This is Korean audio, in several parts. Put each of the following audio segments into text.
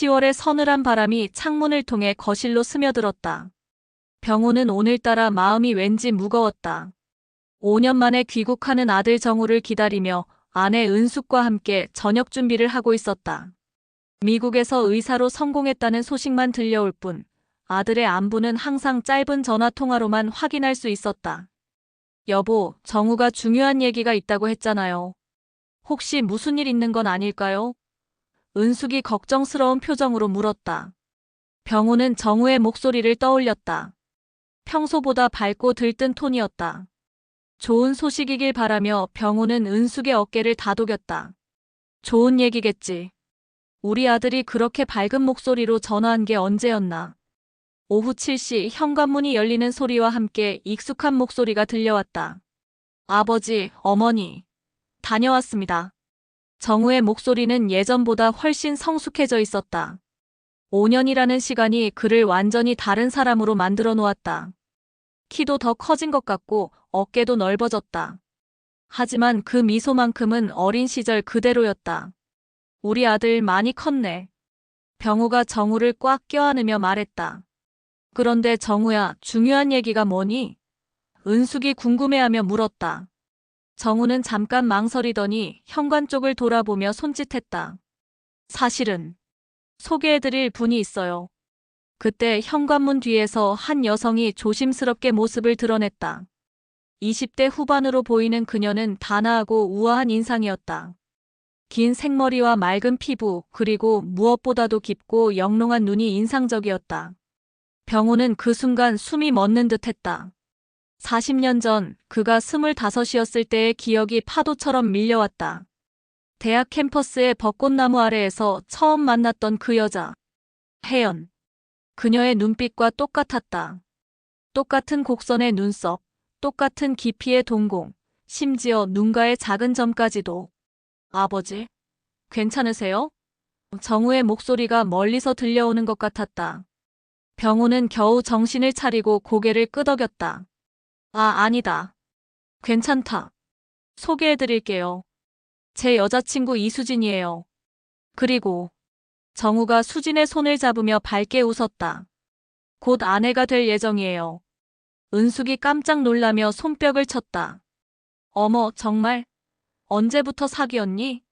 10월의 서늘한 바람이 창문을 통해 거실로 스며들었다. 병호는 오늘따라 마음이 왠지 무거웠다. 5년 만에 귀국하는 아들 정우를 기다리며 아내 은숙과 함께 저녁 준비를 하고 있었다. 미국에서 의사로 성공했다는 소식만 들려올 뿐 아들의 안부는 항상 짧은 전화 통화로만 확인할 수 있었다. 여보, 정우가 중요한 얘기가 있다고 했잖아요. 혹시 무슨 일 있는 건 아닐까요? 은숙이 걱정스러운 표정으로 물었다. 병호는 정우의 목소리를 떠올렸다. 평소보다 밝고 들뜬 톤이었다. 좋은 소식이길 바라며 병호는 은숙의 어깨를 다독였다. 좋은 얘기겠지. 우리 아들이 그렇게 밝은 목소리로 전화한 게 언제였나. 오후 7시 현관문이 열리는 소리와 함께 익숙한 목소리가 들려왔다. 아버지, 어머니. 다녀왔습니다. 정우의 목소리는 예전보다 훨씬 성숙해져 있었다. 5년이라는 시간이 그를 완전히 다른 사람으로 만들어 놓았다. 키도 더 커진 것 같고 어깨도 넓어졌다. 하지만 그 미소만큼은 어린 시절 그대로였다. 우리 아들 많이 컸네. 병우가 정우를 꽉 껴안으며 말했다. 그런데 정우야, 중요한 얘기가 뭐니? 은숙이 궁금해하며 물었다. 정우는 잠깐 망설이더니 현관 쪽을 돌아보며 손짓했다. 사실은 소개해드릴 분이 있어요. 그때 현관문 뒤에서 한 여성이 조심스럽게 모습을 드러냈다. 20대 후반으로 보이는 그녀는 단아하고 우아한 인상이었다. 긴 생머리와 맑은 피부, 그리고 무엇보다도 깊고 영롱한 눈이 인상적이었다. 병호는 그 순간 숨이 멎는 듯했다. 40년 전 그가 25이었을 때의 기억이 파도처럼 밀려왔다. 대학 캠퍼스의 벚꽃나무 아래에서 처음 만났던 그 여자. 혜연. 그녀의 눈빛과 똑같았다. 똑같은 곡선의 눈썹, 똑같은 깊이의 동공, 심지어 눈가의 작은 점까지도. 아버지, 괜찮으세요? 정우의 목소리가 멀리서 들려오는 것 같았다. 병호는 겨우 정신을 차리고 고개를 끄덕였다. 아니다. 괜찮다. 소개해드릴게요. 제 여자친구 이수진이에요. 그리고 정우가 수진의 손을 잡으며 밝게 웃었다. 곧 아내가 될 예정이에요. 은숙이 깜짝 놀라며 손뼉을 쳤다. 어머, 정말? 언제부터 사귀었니?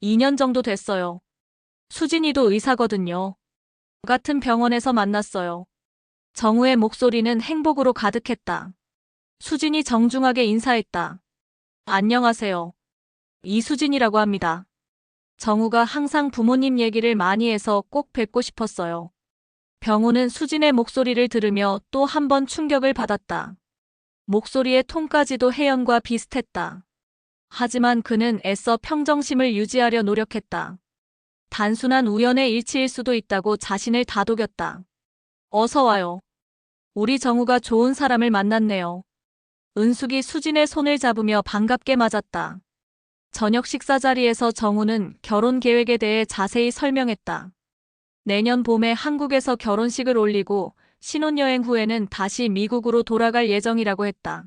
2년 정도 됐어요. 수진이도 의사거든요. 같은 병원에서 만났어요. 정우의 목소리는 행복으로 가득했다. 수진이 정중하게 인사했다. 안녕하세요. 이수진이라고 합니다. 정우가 항상 부모님 얘기를 많이 해서 꼭 뵙고 싶었어요. 병호는 수진의 목소리를 들으며 또 한 번 충격을 받았다. 목소리의 톤까지도 혜연과 비슷했다. 하지만 그는 애써 평정심을 유지하려 노력했다. 단순한 우연의 일치일 수도 있다고 자신을 다독였다. 어서 와요. 우리 정우가 좋은 사람을 만났네요. 은숙이 수진의 손을 잡으며 반갑게 맞았다. 저녁 식사 자리에서 정우는 결혼 계획에 대해 자세히 설명했다. 내년 봄에 한국에서 결혼식을 올리고 신혼여행 후에는 다시 미국으로 돌아갈 예정이라고 했다.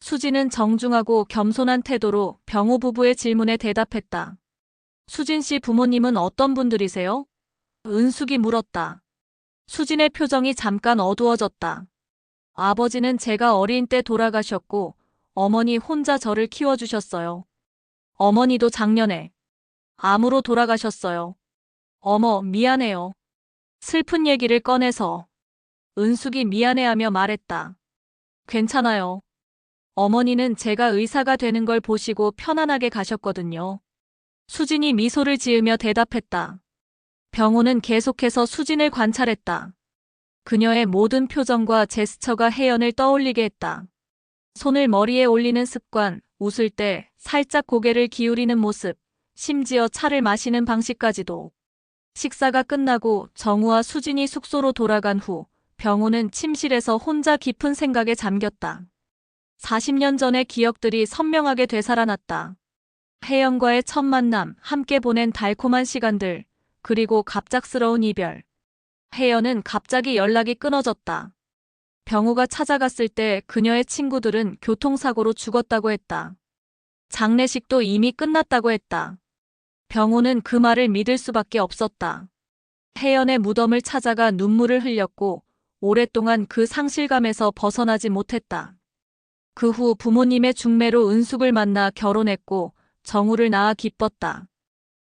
수진은 정중하고 겸손한 태도로 병호 부부의 질문에 대답했다. 수진 씨 부모님은 어떤 분들이세요? 은숙이 물었다. 수진의 표정이 잠깐 어두워졌다. 아버지는 제가 어린 때 돌아가셨고 어머니 혼자 저를 키워주셨어요. 어머니도 작년에 암으로 돌아가셨어요. 어머, 미안해요. 슬픈 얘기를 꺼내서 은숙이 미안해하며 말했다. 괜찮아요. 어머니는 제가 의사가 되는 걸 보시고 편안하게 가셨거든요. 수진이 미소를 지으며 대답했다. 병호는 계속해서 수진을 관찰했다. 그녀의 모든 표정과 제스처가 혜연을 떠올리게 했다. 손을 머리에 올리는 습관, 웃을 때 살짝 고개를 기울이는 모습, 심지어 차를 마시는 방식까지도. 식사가 끝나고 정우와 수진이 숙소로 돌아간 후 병호는 침실에서 혼자 깊은 생각에 잠겼다. 40년 전의 기억들이 선명하게 되살아났다. 혜연과의 첫 만남, 함께 보낸 달콤한 시간들, 그리고 갑작스러운 이별. 혜연은 갑자기 연락이 끊어졌다. 병호가 찾아갔을 때 그녀의 친구들은 교통사고로 죽었다고 했다. 장례식도 이미 끝났다고 했다. 병호는 그 말을 믿을 수밖에 없었다. 혜연의 무덤을 찾아가 눈물을 흘렸고 오랫동안 그 상실감에서 벗어나지 못했다. 그 후 부모님의 중매로 은숙을 만나 결혼했고 정우를 낳아 기뻤다.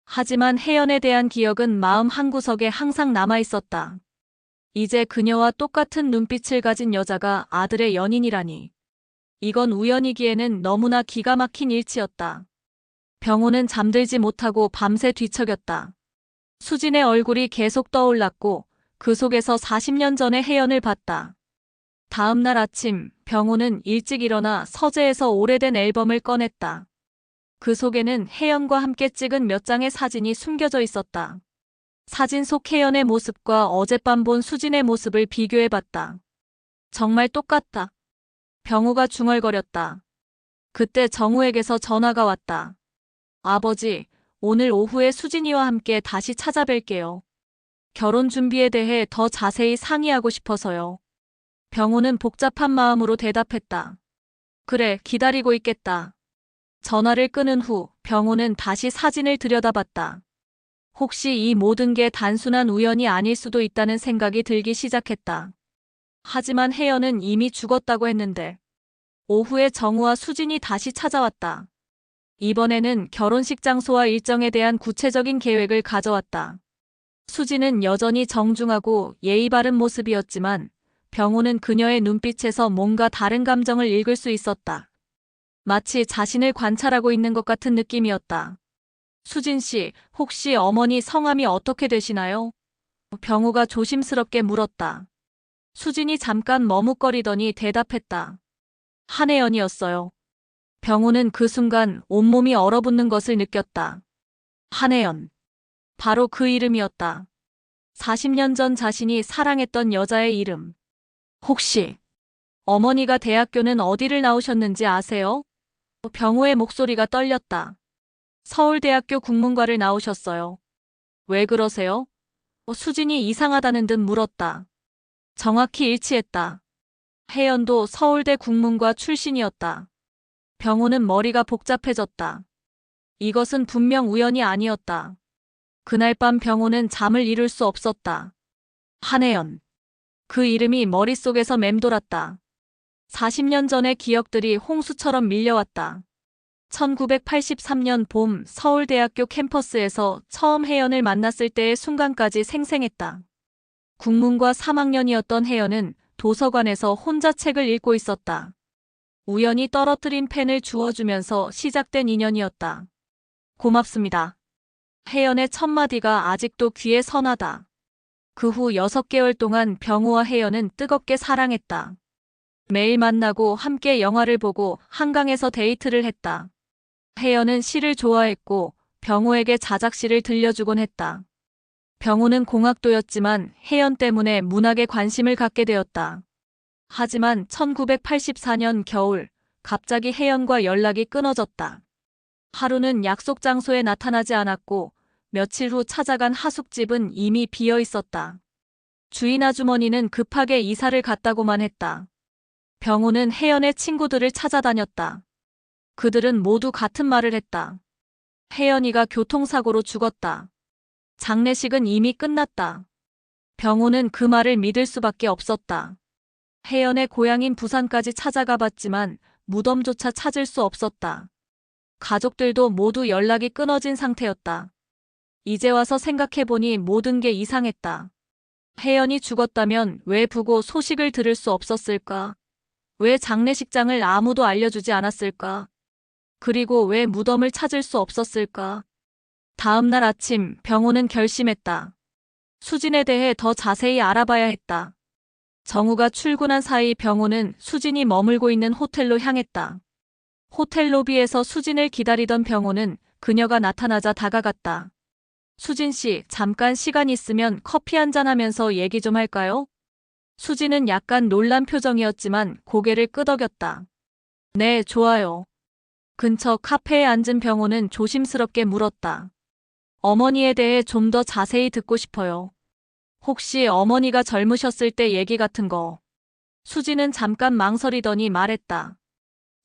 하지만 혜연에 대한 기억은 마음 한구석에 항상 남아있었다. 이제 그녀와 똑같은 눈빛을 가진 여자가 아들의 연인이라니. 이건 우연이기에는 너무나 기가 막힌 일치였다. 병호는 잠들지 못하고 밤새 뒤척였다. 수진의 얼굴이 계속 떠올랐고 그 속에서 40년 전의 혜연을 봤다. 다음 날 아침 병호는 일찍 일어나 서재에서 오래된 앨범을 꺼냈다. 그 속에는 혜연과 함께 찍은 몇 장의 사진이 숨겨져 있었다. 사진 속 혜연의 모습과 어젯밤 본 수진의 모습을 비교해봤다. 정말 똑같다. 병호가 중얼거렸다. 그때 정우에게서 전화가 왔다. 아버지, 오늘 오후에 수진이와 함께 다시 찾아뵐게요. 결혼 준비에 대해 더 자세히 상의하고 싶어서요. 병호는 복잡한 마음으로 대답했다. 그래, 기다리고 있겠다. 전화를 끊은 후 병호는 다시 사진을 들여다봤다. 혹시 이 모든 게 단순한 우연이 아닐 수도 있다는 생각이 들기 시작했다. 하지만 혜연은 이미 죽었다고 했는데. 오후에 정우와 수진이 다시 찾아왔다. 이번에는 결혼식 장소와 일정에 대한 구체적인 계획을 가져왔다. 수진은 여전히 정중하고 예의 바른 모습이었지만 병호는 그녀의 눈빛에서 뭔가 다른 감정을 읽을 수 있었다. 마치 자신을 관찰하고 있는 것 같은 느낌이었다. 수진 씨, 혹시 어머니 성함이 어떻게 되시나요? 병호가 조심스럽게 물었다. 수진이 잠깐 머뭇거리더니 대답했다. 한혜연이었어요. 병호는 그 순간 온몸이 얼어붙는 것을 느꼈다. 한혜연. 바로 그 이름이었다. 40년 전 자신이 사랑했던 여자의 이름. 혹시 어머니가 대학교는 어디를 나오셨는지 아세요? 병호의 목소리가 떨렸다. 서울대학교 국문과를 나오셨어요. 왜 그러세요? 수진이 이상하다는 듯 물었다. 정확히 일치했다. 혜연도 서울대 국문과 출신이었다. 병호는 머리가 복잡해졌다. 이것은 분명 우연이 아니었다. 그날 밤 병호는 잠을 이룰 수 없었다. 한혜연. 그 이름이 머릿속에서 맴돌았다. 40년 전의 기억들이 홍수처럼 밀려왔다. 1983년 봄 서울대학교 캠퍼스에서 처음 혜연을 만났을 때의 순간까지 생생했다. 국문과 3학년이었던 혜연은 도서관에서 혼자 책을 읽고 있었다. 우연히 떨어뜨린 펜을 주워주면서 시작된 인연이었다. 고맙습니다. 혜연의 첫마디가 아직도 귀에 선하다. 그 후 6개월 동안 병호와 혜연은 뜨겁게 사랑했다. 매일 만나고 함께 영화를 보고 한강에서 데이트를 했다. 혜연은 시를 좋아했고 병호에게 자작시를 들려주곤 했다. 병호는 공학도였지만 혜연 때문에 문학에 관심을 갖게 되었다. 하지만 1984년 겨울 갑자기 혜연과 연락이 끊어졌다. 하루는 약속 장소에 나타나지 않았고 며칠 후 찾아간 하숙집은 이미 비어 있었다. 주인 아주머니는 급하게 이사를 갔다고만 했다. 병호는 혜연의 친구들을 찾아다녔다. 그들은 모두 같은 말을 했다. 혜연이가 교통사고로 죽었다. 장례식은 이미 끝났다. 병호는 그 말을 믿을 수밖에 없었다. 혜연의 고향인 부산까지 찾아가 봤지만 무덤조차 찾을 수 없었다. 가족들도 모두 연락이 끊어진 상태였다. 이제 와서 생각해보니 모든 게 이상했다. 혜연이 죽었다면 왜 부고 소식을 들을 수 없었을까? 왜 장례식장을 아무도 알려주지 않았을까? 그리고 왜 무덤을 찾을 수 없었을까? 다음 날 아침 병호는 결심했다. 수진에 대해 더 자세히 알아봐야 했다. 정우가 출근한 사이 병호는 수진이 머물고 있는 호텔로 향했다. 호텔 로비에서 수진을 기다리던 병호는 그녀가 나타나자 다가갔다. 수진 씨, 잠깐 시간 있으면 커피 한잔 하면서 얘기 좀 할까요? 수진은 약간 놀란 표정이었지만 고개를 끄덕였다. 네, 좋아요. 근처 카페에 앉은 병호는 조심스럽게 물었다. 어머니에 대해 좀 더 자세히 듣고 싶어요. 혹시 어머니가 젊으셨을 때 얘기 같은 거. 수진은 잠깐 망설이더니 말했다.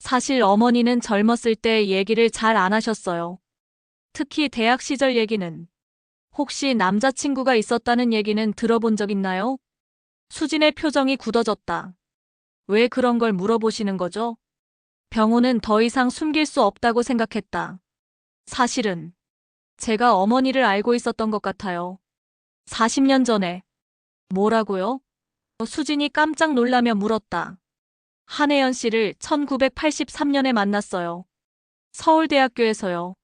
사실 어머니는 젊었을 때 얘기를 잘 안 하셨어요. 특히 대학 시절 얘기는. 혹시 남자친구가 있었다는 얘기는 들어본 적 있나요? 수진의 표정이 굳어졌다. 왜 그런 걸 물어보시는 거죠? 병호는 더 이상 숨길 수 없다고 생각했다. 사실은 제가 어머니를 알고 있었던 것 같아요. 40년 전에. 뭐라고요? 수진이 깜짝 놀라며 물었다. 한혜연 씨를 1983년에 만났어요. 서울대학교에서요.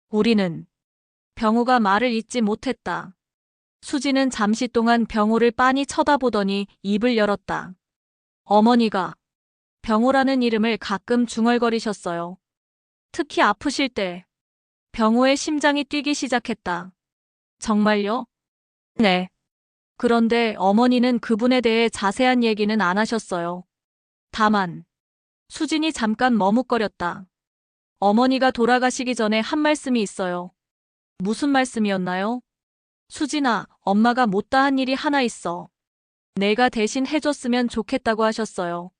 우리는 병호가 말을 잇지 못했다. 수진은 잠시 동안 병호를 빤히 쳐다보더니 입을 열었다. 어머니가 병호라는 이름을 가끔 중얼거리셨어요. 특히 아프실 때 병호의 심장이 뛰기 시작했다. 정말요? 네. 그런데 어머니는 그분에 대해 자세한 얘기는 안 하셨어요. 다만 수진이 잠깐 머뭇거렸다. 어머니가 돌아가시기 전에 한 말씀이 있어요. 무슨 말씀이었나요? 수진아, 엄마가 못다한 일이 하나 있어. 내가 대신 해줬으면 좋겠다고 하셨어요.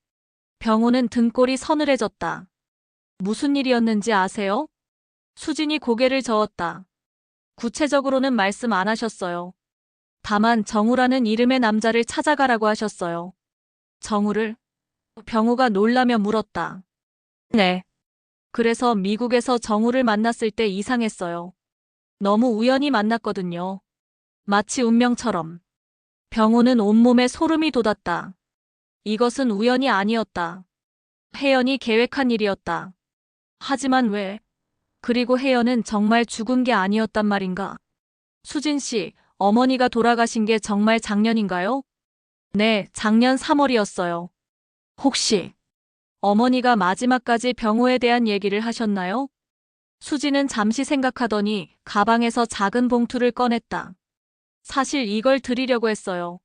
병호는 등골이 서늘해졌다. 무슨 일이었는지 아세요? 수진이 고개를 저었다. 구체적으로는 말씀 안 하셨어요. 다만 정우라는 이름의 남자를 찾아가라고 하셨어요. 정우를? 병호가 놀라며 물었다. 네. 그래서 미국에서 정우를 만났을 때 이상했어요. 너무 우연히 만났거든요. 마치 운명처럼. 병호는 온몸에 소름이 돋았다. 이것은 우연이 아니었다. 혜연이 계획한 일이었다. 하지만 왜? 그리고 혜연은 정말 죽은 게 아니었단 말인가? 수진 씨, 어머니가 돌아가신 게 정말 작년인가요? 네, 작년 3월이었어요. 혹시 어머니가 마지막까지 병호에 대한 얘기를 하셨나요? 수지는 잠시 생각하더니 가방에서 작은 봉투를 꺼냈다. 사실 이걸 드리려고 했어요.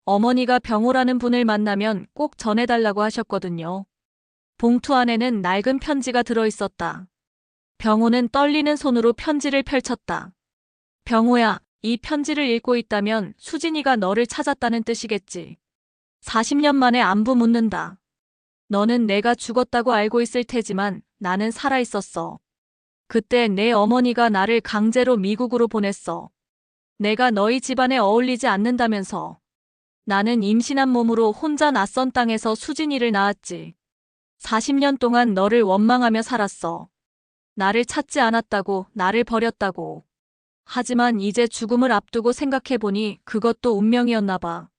어머니가 병호라는 분을 만나면 꼭 전해달라고 하셨거든요. 봉투 안에는 낡은 편지가 들어있었다. 병호는 떨리는 손으로 편지를 펼쳤다. 병호야, 이 편지를 읽고 있다면 수진이가 너를 찾았다는 뜻이겠지. 40년 만에 안부 묻는다. 너는 내가 죽었다고 알고 있을 테지만 나는 살아있었어. 그때 내 어머니가 나를 강제로 미국으로 보냈어. 내가 너희 집안에 어울리지 않는다면서. 나는 임신한 몸으로 혼자 낯선 땅에서 수진이를 낳았지. 40년 동안 너를 원망하며 살았어. 나를 찾지 않았다고, 나를 버렸다고. 하지만 이제 죽음을 앞두고 생각해보니 그것도 운명이었나 봐.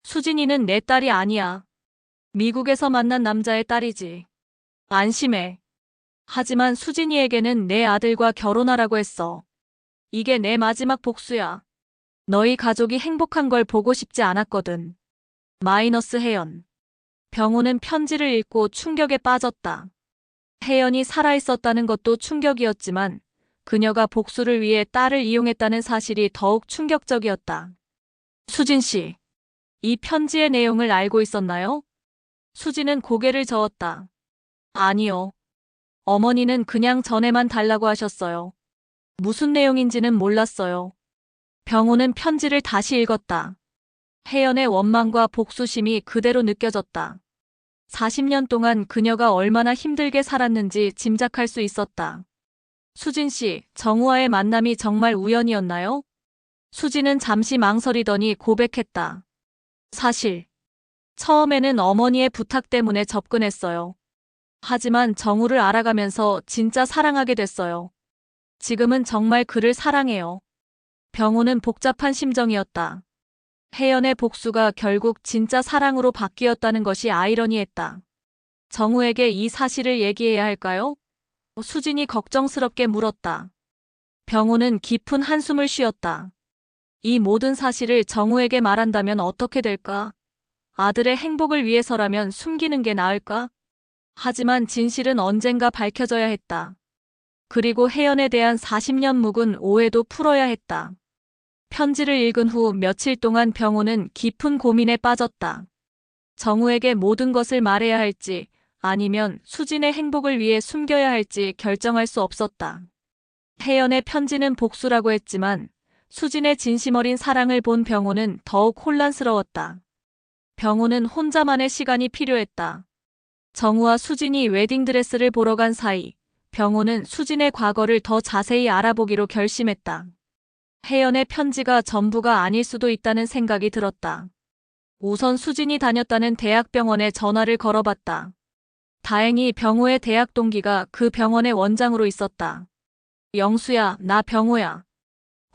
수진이는 내 딸이 아니야. 미국에서 만난 남자의 딸이지. 안심해. 하지만 수진이에게는 내 아들과 결혼하라고 했어. 이게 내 마지막 복수야. 너희 가족이 행복한 걸 보고 싶지 않았거든. 마이너스 혜연. 병호는 편지를 읽고 충격에 빠졌다. 혜연이 살아있었다는 것도 충격이었지만 그녀가 복수를 위해 딸을 이용했다는 사실이 더욱 충격적이었다. 수진 씨, 이 편지의 내용을 알고 있었나요? 수진은 고개를 저었다. 아니요. 어머니는 그냥 전에만 달라고 하셨어요. 무슨 내용인지는 몰랐어요. 병호는 편지를 다시 읽었다. 혜연의 원망과 복수심이 그대로 느껴졌다. 40년 동안 그녀가 얼마나 힘들게 살았는지 짐작할 수 있었다. 수진 씨, 정우와의 만남이 정말 우연이었나요? 수진은 잠시 망설이더니 고백했다. 사실, 처음에는 어머니의 부탁 때문에 접근했어요. 하지만 정우를 알아가면서 진짜 사랑하게 됐어요. 지금은 정말 그를 사랑해요. 병호는 복잡한 심정이었다. 혜연의 복수가 결국 진짜 사랑으로 바뀌었다는 것이 아이러니했다. 정우에게 이 사실을 얘기해야 할까요? 수진이 걱정스럽게 물었다. 병호는 깊은 한숨을 쉬었다. 이 모든 사실을 정우에게 말한다면 어떻게 될까? 아들의 행복을 위해서라면 숨기는 게 나을까? 하지만 진실은 언젠가 밝혀져야 했다. 그리고 혜연에 대한 40년 묵은 오해도 풀어야 했다. 편지를 읽은 후 며칠 동안 병호는 깊은 고민에 빠졌다. 정우에게 모든 것을 말해야 할지 아니면 수진의 행복을 위해 숨겨야 할지 결정할 수 없었다. 혜연의 편지는 복수라고 했지만 수진의 진심 어린 사랑을 본 병호는 더욱 혼란스러웠다. 병호는 혼자만의 시간이 필요했다. 정우와 수진이 웨딩드레스를 보러 간 사이 병호는 수진의 과거를 더 자세히 알아보기로 결심했다. 혜연의 편지가 전부가 아닐 수도 있다는 생각이 들었다. 우선 수진이 다녔다는 대학병원에 전화를 걸어봤다. 다행히 병호의 대학 동기가 그 병원의 원장으로 있었다. 영수야, 나 병호야.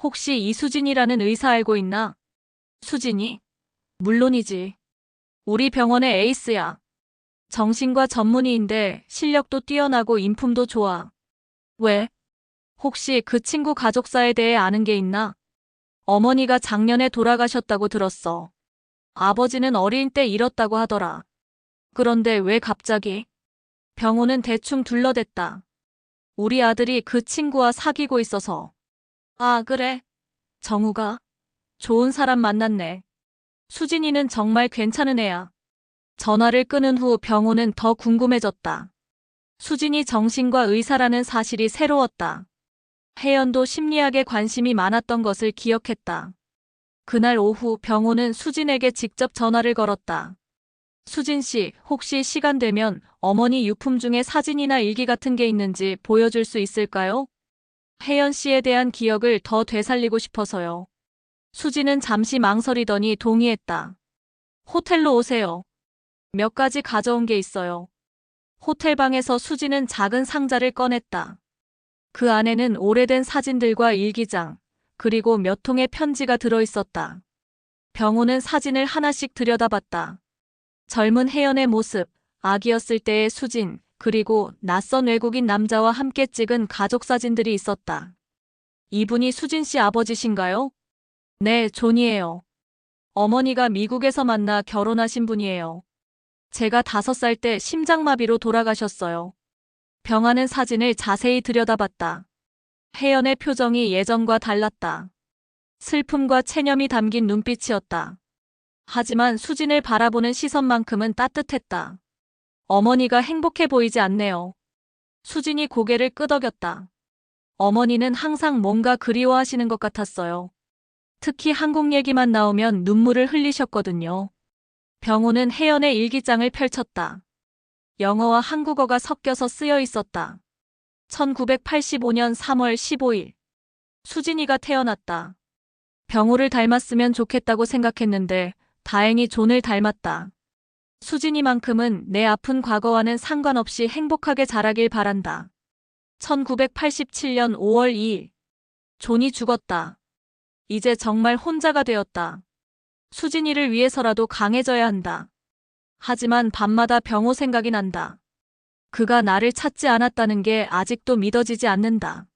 혹시 이수진이라는 의사 알고 있나? 수진이? 물론이지. 우리 병원의 에이스야. 정신과 전문의인데 실력도 뛰어나고 인품도 좋아. 왜? 혹시 그 친구 가족사에 대해 아는 게 있나? 어머니가 작년에 돌아가셨다고 들었어. 아버지는 어린 때 잃었다고 하더라. 그런데 왜 갑자기? 병호는 대충 둘러댔다. 우리 아들이 그 친구와 사귀고 있어서. 아, 그래? 정우가? 좋은 사람 만났네. 수진이는 정말 괜찮은 애야. 전화를 끊은 후 병호는 더 궁금해졌다. 수진이 정신과 의사라는 사실이 새로웠다. 혜연도 심리학에 관심이 많았던 것을 기억했다. 그날 오후 병호는 수진에게 직접 전화를 걸었다. 수진 씨, 혹시 시간 되면 어머니 유품 중에 사진이나 일기 같은 게 있는지 보여줄 수 있을까요? 혜연 씨에 대한 기억을 더 되살리고 싶어서요. 수진은 잠시 망설이더니 동의했다. 호텔로 오세요. 몇 가지 가져온 게 있어요. 호텔방에서 수진은 작은 상자를 꺼냈다. 그 안에는 오래된 사진들과 일기장, 그리고 몇 통의 편지가 들어있었다. 병호는 사진을 하나씩 들여다봤다. 젊은 혜연의 모습, 아기였을 때의 수진, 그리고 낯선 외국인 남자와 함께 찍은 가족 사진들이 있었다. 이분이 수진 씨 아버지신가요? 네, 존이에요. 어머니가 미국에서 만나 결혼하신 분이에요. 제가 5살 때 심장마비로 돌아가셨어요. 병하는 사진을 자세히 들여다봤다. 혜연의 표정이 예전과 달랐다. 슬픔과 체념이 담긴 눈빛이었다. 하지만 수진을 바라보는 시선만큼은 따뜻했다. 어머니가 행복해 보이지 않네요. 수진이 고개를 끄덕였다. 어머니는 항상 뭔가 그리워하시는 것 같았어요. 특히 한국 얘기만 나오면 눈물을 흘리셨거든요. 병호는 혜연의 일기장을 펼쳤다. 영어와 한국어가 섞여서 쓰여 있었다. 1985년 3월 15일. 수진이가 태어났다. 병호를 닮았으면 좋겠다고 생각했는데 다행히 존을 닮았다. 수진이만큼은 내 아픈 과거와는 상관없이 행복하게 자라길 바란다. 1987년 5월 2일. 존이 죽었다. 이제 정말 혼자가 되었다. 수진이를 위해서라도 강해져야 한다. 하지만 밤마다 병호 생각이 난다. 그가 나를 찾지 않았다는 게 아직도 믿어지지 않는다.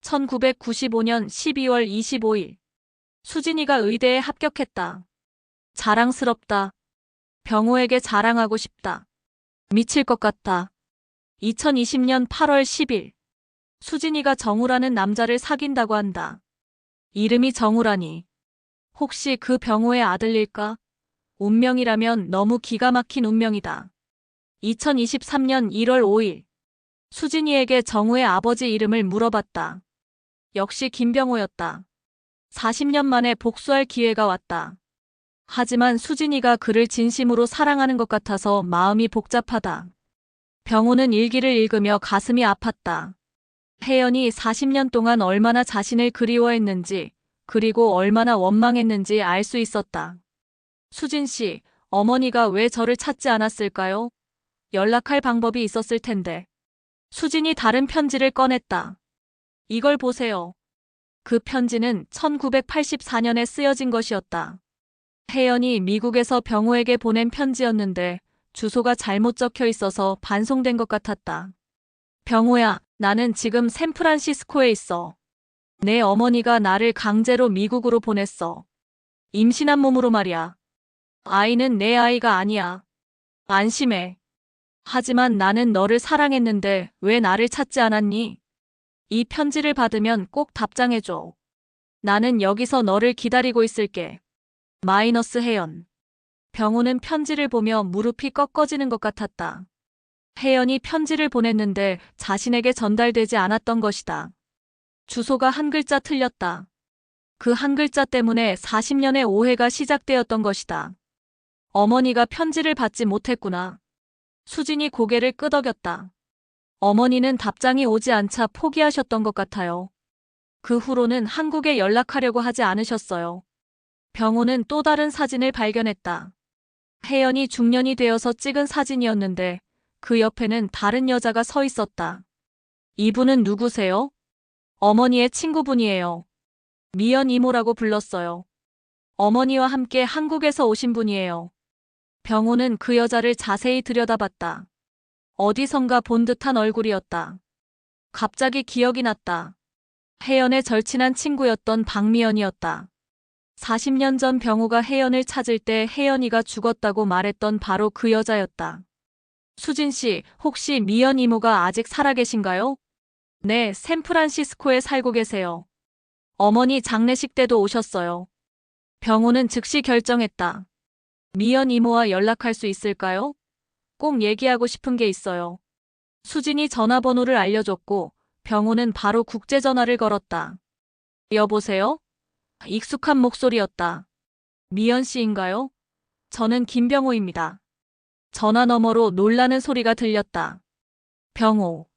1995년 12월 25일. 수진이가 의대에 합격했다. 자랑스럽다. 병호에게 자랑하고 싶다. 미칠 것 같다. 2020년 8월 10일. 수진이가 정우라는 남자를 사귄다고 한다. 이름이 정우라니. 혹시 그 병호의 아들일까? 운명이라면 너무 기가 막힌 운명이다. 2023년 1월 5일. 수진이에게 정우의 아버지 이름을 물어봤다. 역시 김병호였다. 40년 만에 복수할 기회가 왔다. 하지만 수진이가 그를 진심으로 사랑하는 것 같아서 마음이 복잡하다. 병호는 일기를 읽으며 가슴이 아팠다. 혜연이 40년 동안 얼마나 자신을 그리워했는지, 그리고 얼마나 원망했는지 알 수 있었다. 수진 씨, 어머니가 왜 저를 찾지 않았을까요? 연락할 방법이 있었을 텐데. 수진이 다른 편지를 꺼냈다. 이걸 보세요. 그 편지는 1984년에 쓰여진 것이었다. 혜연이 미국에서 병호에게 보낸 편지였는데 주소가 잘못 적혀 있어서 반송된 것 같았다. 병호야, 나는 지금 샌프란시스코에 있어. 내 어머니가 나를 강제로 미국으로 보냈어. 임신한 몸으로 말이야. 아이는 내 아이가 아니야. 안심해. 하지만 나는 너를 사랑했는데 왜 나를 찾지 않았니? 이 편지를 받으면 꼭 답장해줘. 나는 여기서 너를 기다리고 있을게. 마이너스 혜연. 병호는 편지를 보며 무릎이 꺾어지는 것 같았다. 혜연이 편지를 보냈는데 자신에게 전달되지 않았던 것이다. 주소가 한 글자 틀렸다. 그 한 글자 때문에 40년의 오해가 시작되었던 것이다. 어머니가 편지를 받지 못했구나. 수진이 고개를 끄덕였다. 어머니는 답장이 오지 않자 포기하셨던 것 같아요. 그 후로는 한국에 연락하려고 하지 않으셨어요. 병호는 또 다른 사진을 발견했다. 혜연이 중년이 되어서 찍은 사진이었는데 그 옆에는 다른 여자가 서 있었다. 이분은 누구세요? 어머니의 친구분이에요. 미연 이모라고 불렀어요. 어머니와 함께 한국에서 오신 분이에요. 병호는 그 여자를 자세히 들여다봤다. 어디선가 본 듯한 얼굴이었다. 갑자기 기억이 났다. 혜연의 절친한 친구였던 박미연이었다. 40년 전 병호가 혜연을 찾을 때 혜연이가 죽었다고 말했던 바로 그 여자였다. 수진 씨, 혹시 미연 이모가 아직 살아계신가요? 네, 샌프란시스코에 살고 계세요. 어머니 장례식 때도 오셨어요. 병호는 즉시 결정했다. 미연 이모와 연락할 수 있을까요? 꼭 얘기하고 싶은 게 있어요. 수진이 전화번호를 알려줬고 병호는 바로 국제전화를 걸었다. 여보세요? 익숙한 목소리였다. 미연 씨인가요? 저는 김병호입니다. 전화 너머로 놀라는 소리가 들렸다. 병호.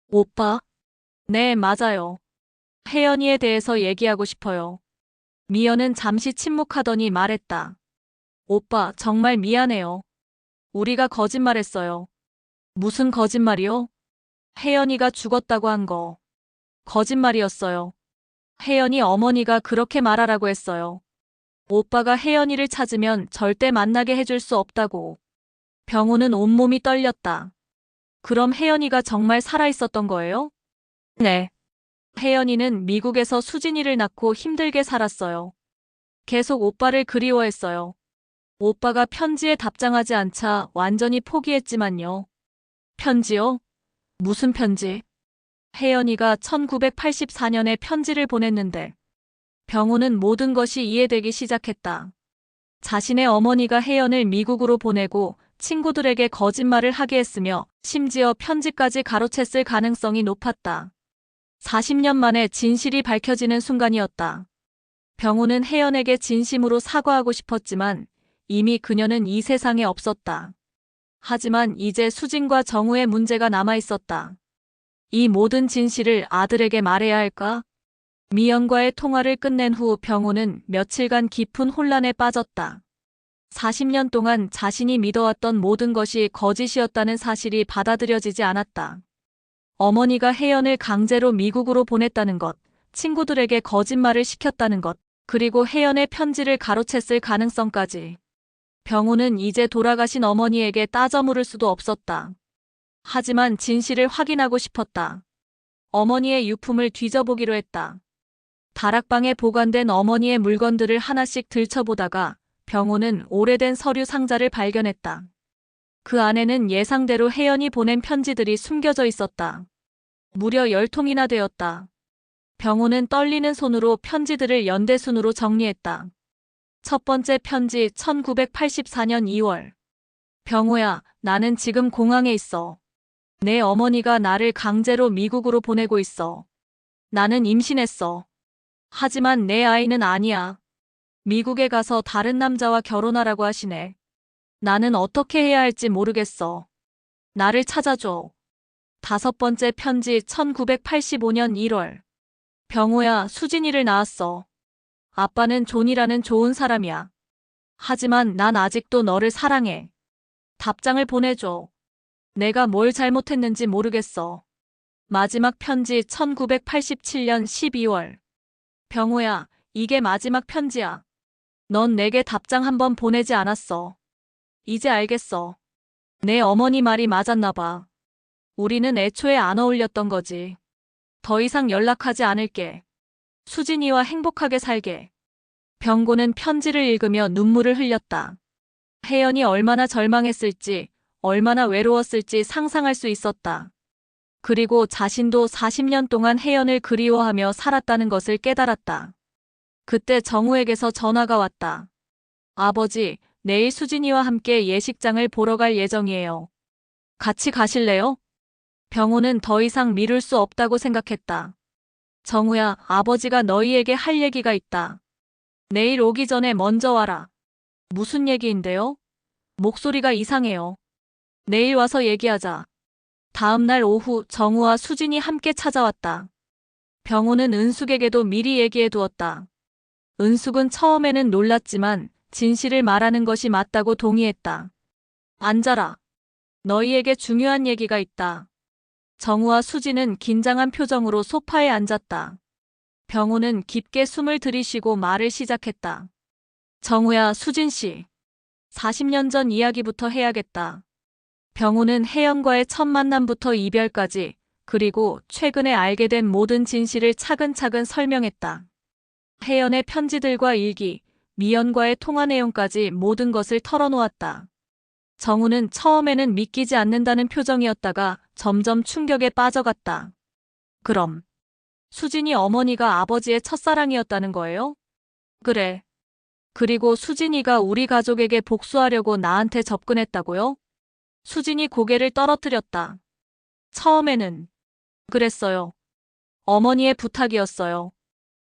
오빠? 네, 맞아요. 혜연이에 대해서 얘기하고 싶어요. 미연은 잠시 침묵하더니 말했다. 오빠, 정말 미안해요. 우리가 거짓말했어요. 무슨 거짓말이요? 혜연이가 죽었다고 한 거. 거짓말이었어요. 혜연이 어머니가 그렇게 말하라고 했어요. 오빠가 혜연이를 찾으면 절대 만나게 해줄 수 없다고. 병호는 온몸이 떨렸다. 그럼 혜연이가 정말 살아있었던 거예요? 네. 혜연이는 미국에서 수진이를 낳고 힘들게 살았어요. 계속 오빠를 그리워했어요. 오빠가 편지에 답장하지 않자 완전히 포기했지만요. 편지요? 무슨 편지? 혜연이가 1984년에 편지를 보냈는데 병호는 모든 것이 이해되기 시작했다. 자신의 어머니가 혜연을 미국으로 보내고 친구들에게 거짓말을 하게 했으며 심지어 편지까지 가로챘을 가능성이 높았다. 40년 만에 진실이 밝혀지는 순간이었다. 병호는 혜연에게 진심으로 사과하고 싶었지만 이미 그녀는 이 세상에 없었다. 하지만 이제 수진과 정우의 문제가 남아있었다. 이 모든 진실을 아들에게 말해야 할까? 미연과의 통화를 끝낸 후 병호는 며칠간 깊은 혼란에 빠졌다. 40년 동안 자신이 믿어왔던 모든 것이 거짓이었다는 사실이 받아들여지지 않았다. 어머니가 혜연을 강제로 미국으로 보냈다는 것, 친구들에게 거짓말을 시켰다는 것, 그리고 혜연의 편지를 가로챘을 가능성까지. 병호는 이제 돌아가신 어머니에게 따져 물을 수도 없었다. 하지만 진실을 확인하고 싶었다. 어머니의 유품을 뒤져보기로 했다. 다락방에 보관된 어머니의 물건들을 하나씩 들춰보다가 병호는 오래된 서류 상자를 발견했다. 그 안에는 예상대로 혜연이 보낸 편지들이 숨겨져 있었다. 무려 10통이나 되었다. 병호는 떨리는 손으로 편지들을 연대순으로 정리했다. 첫 번째 편지 1984년 2월. 병호야, 나는 지금 공항에 있어. 내 어머니가 나를 강제로 미국으로 보내고 있어. 나는 임신했어. 하지만 내 아이는 아니야. 미국에 가서 다른 남자와 결혼하라고 하시네. 나는 어떻게 해야 할지 모르겠어. 나를 찾아줘. 다섯 번째 편지 1985년 1월. 병호야, 수진이를 낳았어. 아빠는 존이라는 좋은 사람이야. 하지만 난 아직도 너를 사랑해. 답장을 보내줘. 내가 뭘 잘못했는지 모르겠어. 마지막 편지 1987년 12월. 병호야, 이게 마지막 편지야. 넌 내게 답장 한번 보내지 않았어. 이제 알겠어. 내 어머니 말이 맞았나 봐. 우리는 애초에 안 어울렸던 거지. 더 이상 연락하지 않을게. 수진이와 행복하게 살게. 병고는 편지를 읽으며 눈물을 흘렸다. 혜연이 얼마나 절망했을지, 얼마나 외로웠을지 상상할 수 있었다. 그리고 자신도 40년 동안 혜연을 그리워하며 살았다는 것을 깨달았다. 그때 정우에게서 전화가 왔다. 아버지, 내일 수진이와 함께 예식장을 보러 갈 예정이에요. 같이 가실래요? 병호는 더 이상 미룰 수 없다고 생각했다. 정우야, 아버지가 너희에게 할 얘기가 있다. 내일 오기 전에 먼저 와라. 무슨 얘기인데요? 목소리가 이상해요. 내일 와서 얘기하자. 다음 날 오후 정우와 수진이 함께 찾아왔다. 병호는 은숙에게도 미리 얘기해 두었다. 은숙은 처음에는 놀랐지만 진실을 말하는 것이 맞다고 동의했다. 앉아라. 너희에게 중요한 얘기가 있다. 정우와 수지는 긴장한 표정으로 소파에 앉았다. 병호는 깊게 숨을 들이쉬고 말을 시작했다. 정우야, 수진 씨. 40년 전 이야기부터 해야겠다. 병호는 혜연과의 첫 만남부터 이별까지, 그리고 최근에 알게 된 모든 진실을 차근차근 설명했다. 혜연의 편지들과 일기, 미연과의 통화 내용까지 모든 것을 털어놓았다. 정우는 처음에는 믿기지 않는다는 표정이었다가 점점 충격에 빠져갔다. 그럼 수진이 어머니가 아버지의 첫사랑이었다는 거예요? 그래. 그리고 수진이가 우리 가족에게 복수하려고 나한테 접근했다고요? 수진이 고개를 떨어뜨렸다. 처음에는 그랬어요. 어머니의 부탁이었어요.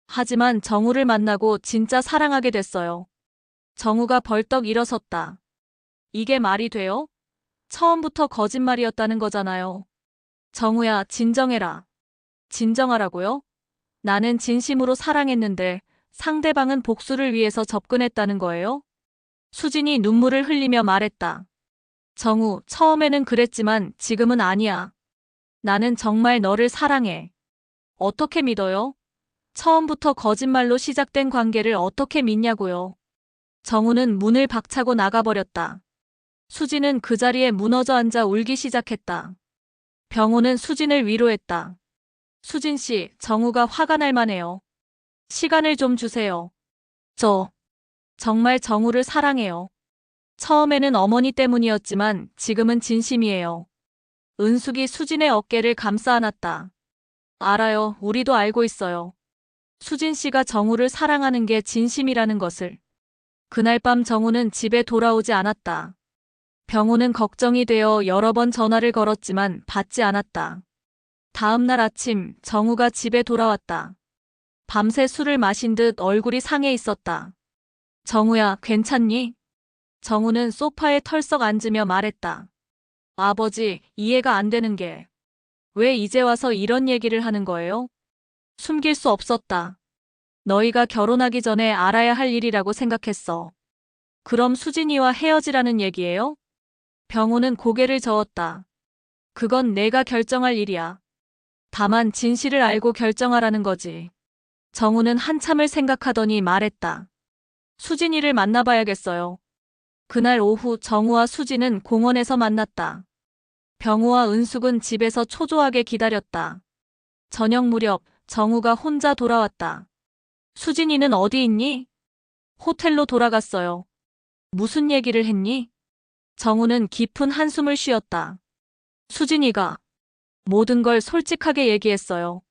하지만 정우를 만나고 진짜 사랑하게 됐어요. 정우가 벌떡 일어섰다. 이게 말이 돼요? 처음부터 거짓말이었다는 거잖아요. 정우야, 진정해라. 진정하라고요? 나는 진심으로 사랑했는데 상대방은 복수를 위해서 접근했다는 거예요? 수진이 눈물을 흘리며 말했다. 정우, 처음에는 그랬지만 지금은 아니야. 나는 정말 너를 사랑해. 어떻게 믿어요? 처음부터 거짓말로 시작된 관계를 어떻게 믿냐고요. 정우는 문을 박차고 나가버렸다. 수진은 그 자리에 무너져 앉아 울기 시작했다. 병호는 수진을 위로했다. 수진 씨, 정우가 화가 날 만해요. 시간을 좀 주세요. 저 정말 정우를 사랑해요. 처음에는 어머니 때문이었지만 지금은 진심이에요. 은숙이 수진의 어깨를 감싸 안았다. 알아요. 우리도 알고 있어요. 수진 씨가 정우를 사랑하는 게 진심이라는 것을. 그날 밤 정우는 집에 돌아오지 않았다. 병호는 걱정이 되어 여러 번 전화를 걸었지만 받지 않았다. 다음 날 아침 정우가 집에 돌아왔다. 밤새 술을 마신 듯 얼굴이 상해 있었다. 정우야, 괜찮니? 정우는 소파에 털썩 앉으며 말했다. 아버지, 이해가 안 되는 게. 왜 이제 와서 이런 얘기를 하는 거예요? 숨길 수 없었다. 너희가 결혼하기 전에 알아야 할 일이라고 생각했어. 그럼 수진이와 헤어지라는 얘기예요? 병호는 고개를 저었다. 그건 내가 결정할 일이야. 다만 진실을 알고 결정하라는 거지. 정우는 한참을 생각하더니 말했다. 수진이를 만나봐야겠어요. 그날 오후 정우와 수진은 공원에서 만났다. 병우와 은숙은 집에서 초조하게 기다렸다. 저녁 무렵 정우가 혼자 돌아왔다. 수진이는 어디 있니? 호텔로 돌아갔어요. 무슨 얘기를 했니? 정우는 깊은 한숨을 쉬었다. 수진이가 모든 걸 솔직하게 얘기했어요.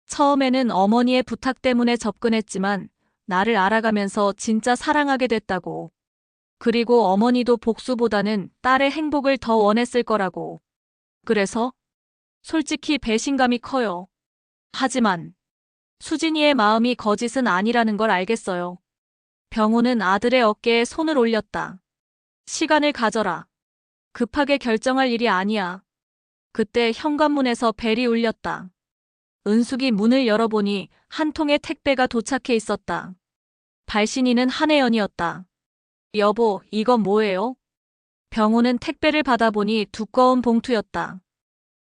처음에는 어머니의 부탁 때문에 접근했지만 나를 알아가면서 진짜 사랑하게 됐다고. 그리고 어머니도 복수보다는 딸의 행복을 더 원했을 거라고. 그래서 솔직히 배신감이 커요. 하지만 수진이의 마음이 거짓은 아니라는 걸 알겠어요. 병호는 아들의 어깨에 손을 올렸다. 시간을 가져라. 급하게 결정할 일이 아니야. 그때 현관문에서 벨이 울렸다. 은숙이 문을 열어보니 한 통의 택배가 도착해 있었다. 발신인은 한혜연이었다. 여보, 이건 뭐예요? 병호는 택배를 받아보니 두꺼운 봉투였다.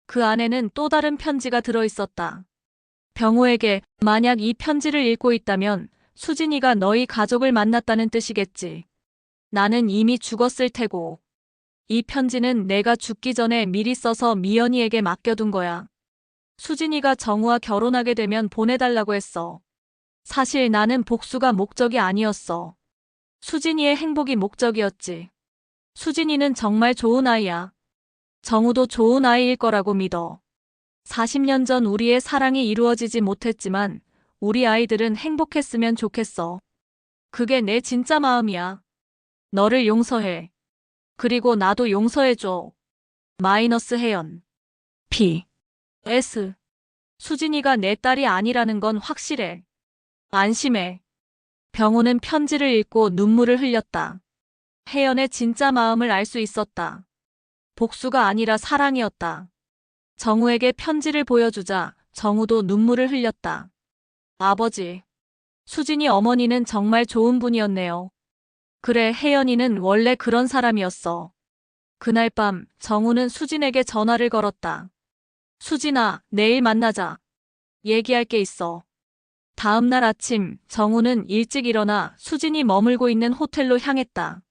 그 안에는 또 다른 편지가 들어있었다. 병호에게 만약 이 편지를 읽고 있다면 수진이가 너희 가족을 만났다는 뜻이겠지. 나는 이미 죽었을 테고. 이 편지는 내가 죽기 전에 미리 써서 미연이에게 맡겨둔 거야. 수진이가 정우와 결혼하게 되면 보내달라고 했어. 사실 나는 복수가 목적이 아니었어. 수진이의 행복이 목적이었지. 수진이는 정말 좋은 아이야. 정우도 좋은 아이일 거라고 믿어. 40년 전 우리의 사랑이 이루어지지 못했지만 우리 아이들은 행복했으면 좋겠어. 그게 내 진짜 마음이야. 너를 용서해. 그리고 나도 용서해줘. 마이너스 혜연. P.S. 수진이가 내 딸이 아니라는 건 확실해. 안심해. 병호는 편지를 읽고 눈물을 흘렸다. 혜연의 진짜 마음을 알 수 있었다. 복수가 아니라 사랑이었다. 정우에게 편지를 보여주자 정우도 눈물을 흘렸다. 아버지, 수진이 어머니는 정말 좋은 분이었네요. 그래, 혜연이는 원래 그런 사람이었어. 그날 밤 정우는 수진에게 전화를 걸었다. 수진아, 내일 만나자. 얘기할 게 있어. 다음 날 아침 정우는 일찍 일어나 수진이 머물고 있는 호텔로 향했다.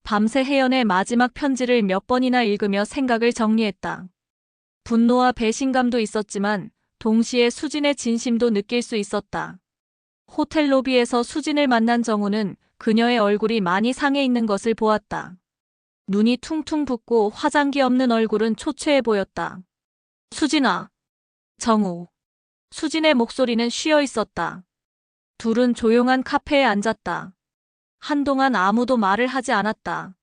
밤새 혜연의 마지막 편지를 몇 번이나 읽으며 생각을 정리했다. 분노와 배신감도 있었지만 동시에 수진의 진심도 느낄 수 있었다. 호텔 로비에서 수진을 만난 정우는 그녀의 얼굴이 많이 상해 있는 것을 보았다. 눈이 퉁퉁 붓고 화장기 없는 얼굴은 초췌해 보였다. 수진아. 정우. 수진의 목소리는 쉬어 있었다. 둘은 조용한 카페에 앉았다. 한동안 아무도 말을 하지 않았다.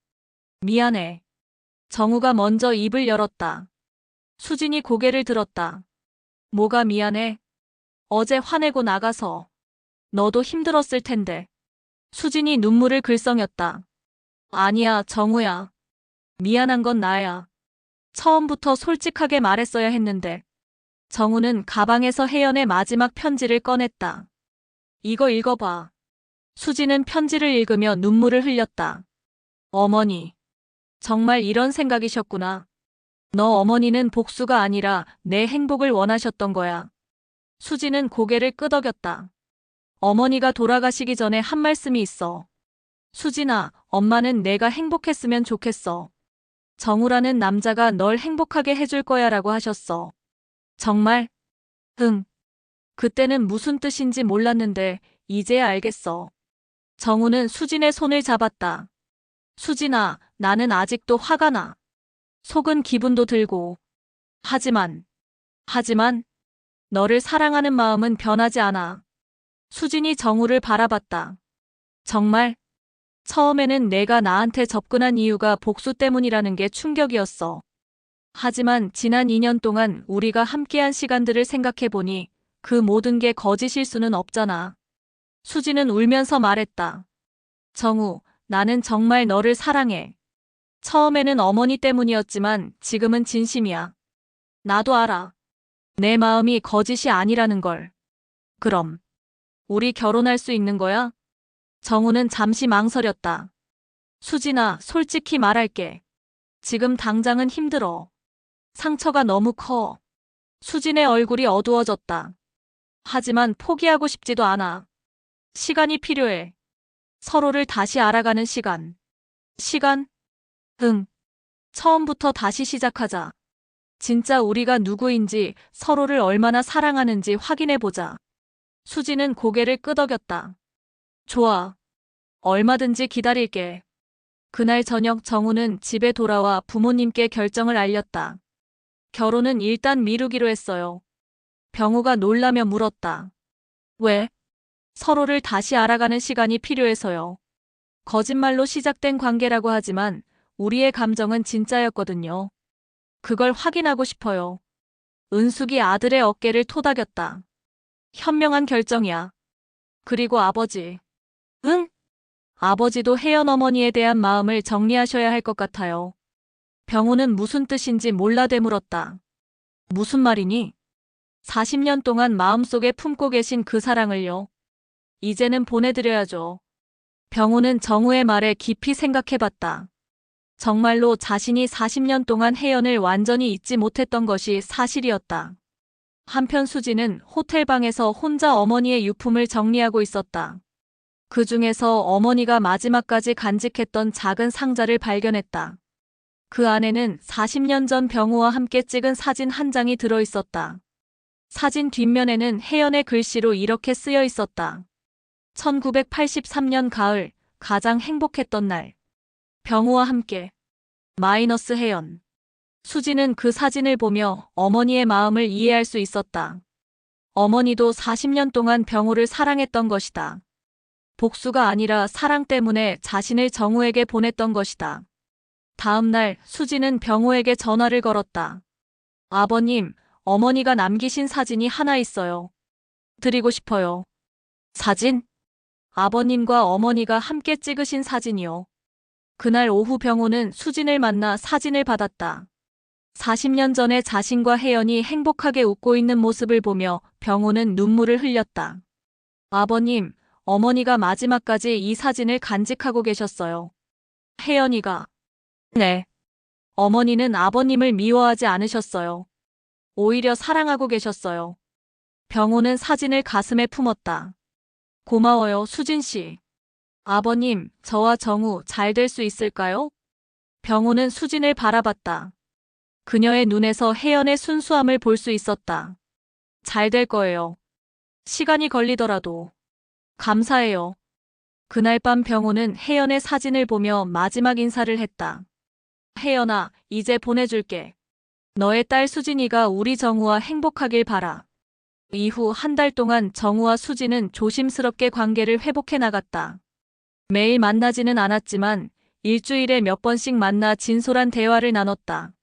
미안해. 정우가 먼저 입을 열었다. 수진이 고개를 들었다. 뭐가 미안해? 어제 화내고 나가서. 너도 힘들었을 텐데. 수진이 눈물을 글썽였다. 아니야, 정우야. 미안한 건 나야. 처음부터 솔직하게 말했어야 했는데. 정우는 가방에서 혜연의 마지막 편지를 꺼냈다. 이거 읽어봐. 수진은 편지를 읽으며 눈물을 흘렸다. 어머니. 정말 이런 생각이셨구나. 너 어머니는 복수가 아니라 내 행복을 원하셨던 거야. 수진은 고개를 끄덕였다. 어머니가 돌아가시기 전에 한 말씀이 있어. 수진아, 엄마는 내가 행복했으면 좋겠어. 정우라는 남자가 널 행복하게 해줄 거야 라고 하셨어. 정말? 응. 그때는 무슨 뜻인지 몰랐는데 이제야 알겠어. 정우는 수진의 손을 잡았다. 수진아, 나는 아직도 화가 나. 속은 기분도 들고. 하지만, 너를 사랑하는 마음은 변하지 않아. 수진이 정우를 바라봤다. 정말? 처음에는 내가 나한테 접근한 이유가 복수 때문이라는 게 충격이었어. 하지만 지난 2년 동안 우리가 함께한 시간들을 생각해보니 그 모든 게 거짓일 수는 없잖아. 수지는 울면서 말했다. 정우, 나는 정말 너를 사랑해. 처음에는 어머니 때문이었지만 지금은 진심이야. 나도 알아. 내 마음이 거짓이 아니라는 걸. 그럼, 우리 결혼할 수 있는 거야? 정우는 잠시 망설였다. 수진아, 솔직히 말할게. 지금 당장은 힘들어. 상처가 너무 커. 수진의 얼굴이 어두워졌다. 하지만 포기하고 싶지도 않아. 시간이 필요해. 서로를 다시 알아가는 시간. 시간? 응. 처음부터 다시 시작하자. 진짜 우리가 누구인지, 서로를 얼마나 사랑하는지 확인해보자. 수지는 고개를 끄덕였다. 좋아. 얼마든지 기다릴게. 그날 저녁 정우는 집에 돌아와 부모님께 결정을 알렸다. 결혼은 일단 미루기로 했어요. 병우가 놀라며 물었다. 왜? 서로를 다시 알아가는 시간이 필요해서요. 거짓말로 시작된 관계라고 하지만 우리의 감정은 진짜였거든요. 그걸 확인하고 싶어요. 은숙이 아들의 어깨를 토닥였다. 현명한 결정이야. 그리고 아버지. 응? 아버지도 혜연 어머니에 대한 마음을 정리하셔야 할 것 같아요. 병우는 무슨 뜻인지 몰라 되물었다. 무슨 말이니? 40년 동안 마음속에 품고 계신 그 사랑을요. 이제는 보내드려야죠. 병우는 정우의 말에 깊이 생각해봤다. 정말로 자신이 40년 동안 혜연을 완전히 잊지 못했던 것이 사실이었다. 한편 수지는 호텔방에서 혼자 어머니의 유품을 정리하고 있었다. 그 중에서 어머니가 마지막까지 간직했던 작은 상자를 발견했다. 그 안에는 40년 전 병우와 함께 찍은 사진 한 장이 들어있었다. 사진 뒷면에는 혜연의 글씨로 이렇게 쓰여 있었다. 1983년 가을, 가장 행복했던 날. 병우와 함께. 마이너스 혜연. 수지는 그 사진을 보며 어머니의 마음을 이해할 수 있었다. 어머니도 40년 동안 병우를 사랑했던 것이다. 복수가 아니라 사랑 때문에 자신을 정우에게 보냈던 것이다. 다음 날 수지는 병우에게 전화를 걸었다. 아버님, 어머니가 남기신 사진이 하나 있어요. 드리고 싶어요. 사진? 아버님과 어머니가 함께 찍으신 사진이요. 그날 오후 병우는 수진을 만나 사진을 받았다. 40년 전에 자신과 혜연이 행복하게 웃고 있는 모습을 보며 병호는 눈물을 흘렸다. 아버님, 어머니가 마지막까지 이 사진을 간직하고 계셨어요. 혜연이가. 네. 어머니는 아버님을 미워하지 않으셨어요. 오히려 사랑하고 계셨어요. 병호는 사진을 가슴에 품었다. 고마워요, 수진 씨. 아버님, 저와 정우 잘 될 수 있을까요? 병호는 수진을 바라봤다. 그녀의 눈에서 혜연의 순수함을 볼 수 있었다. 잘 될 거예요. 시간이 걸리더라도. 감사해요. 그날 밤 병호는 혜연의 사진을 보며 마지막 인사를 했다. 혜연아, 이제 보내줄게. 너의 딸 수진이가 우리 정우와 행복하길 바라. 이후 한 달 동안 정우와 수진은 조심스럽게 관계를 회복해 나갔다. 매일 만나지는 않았지만 일주일에 몇 번씩 만나 진솔한 대화를 나눴다.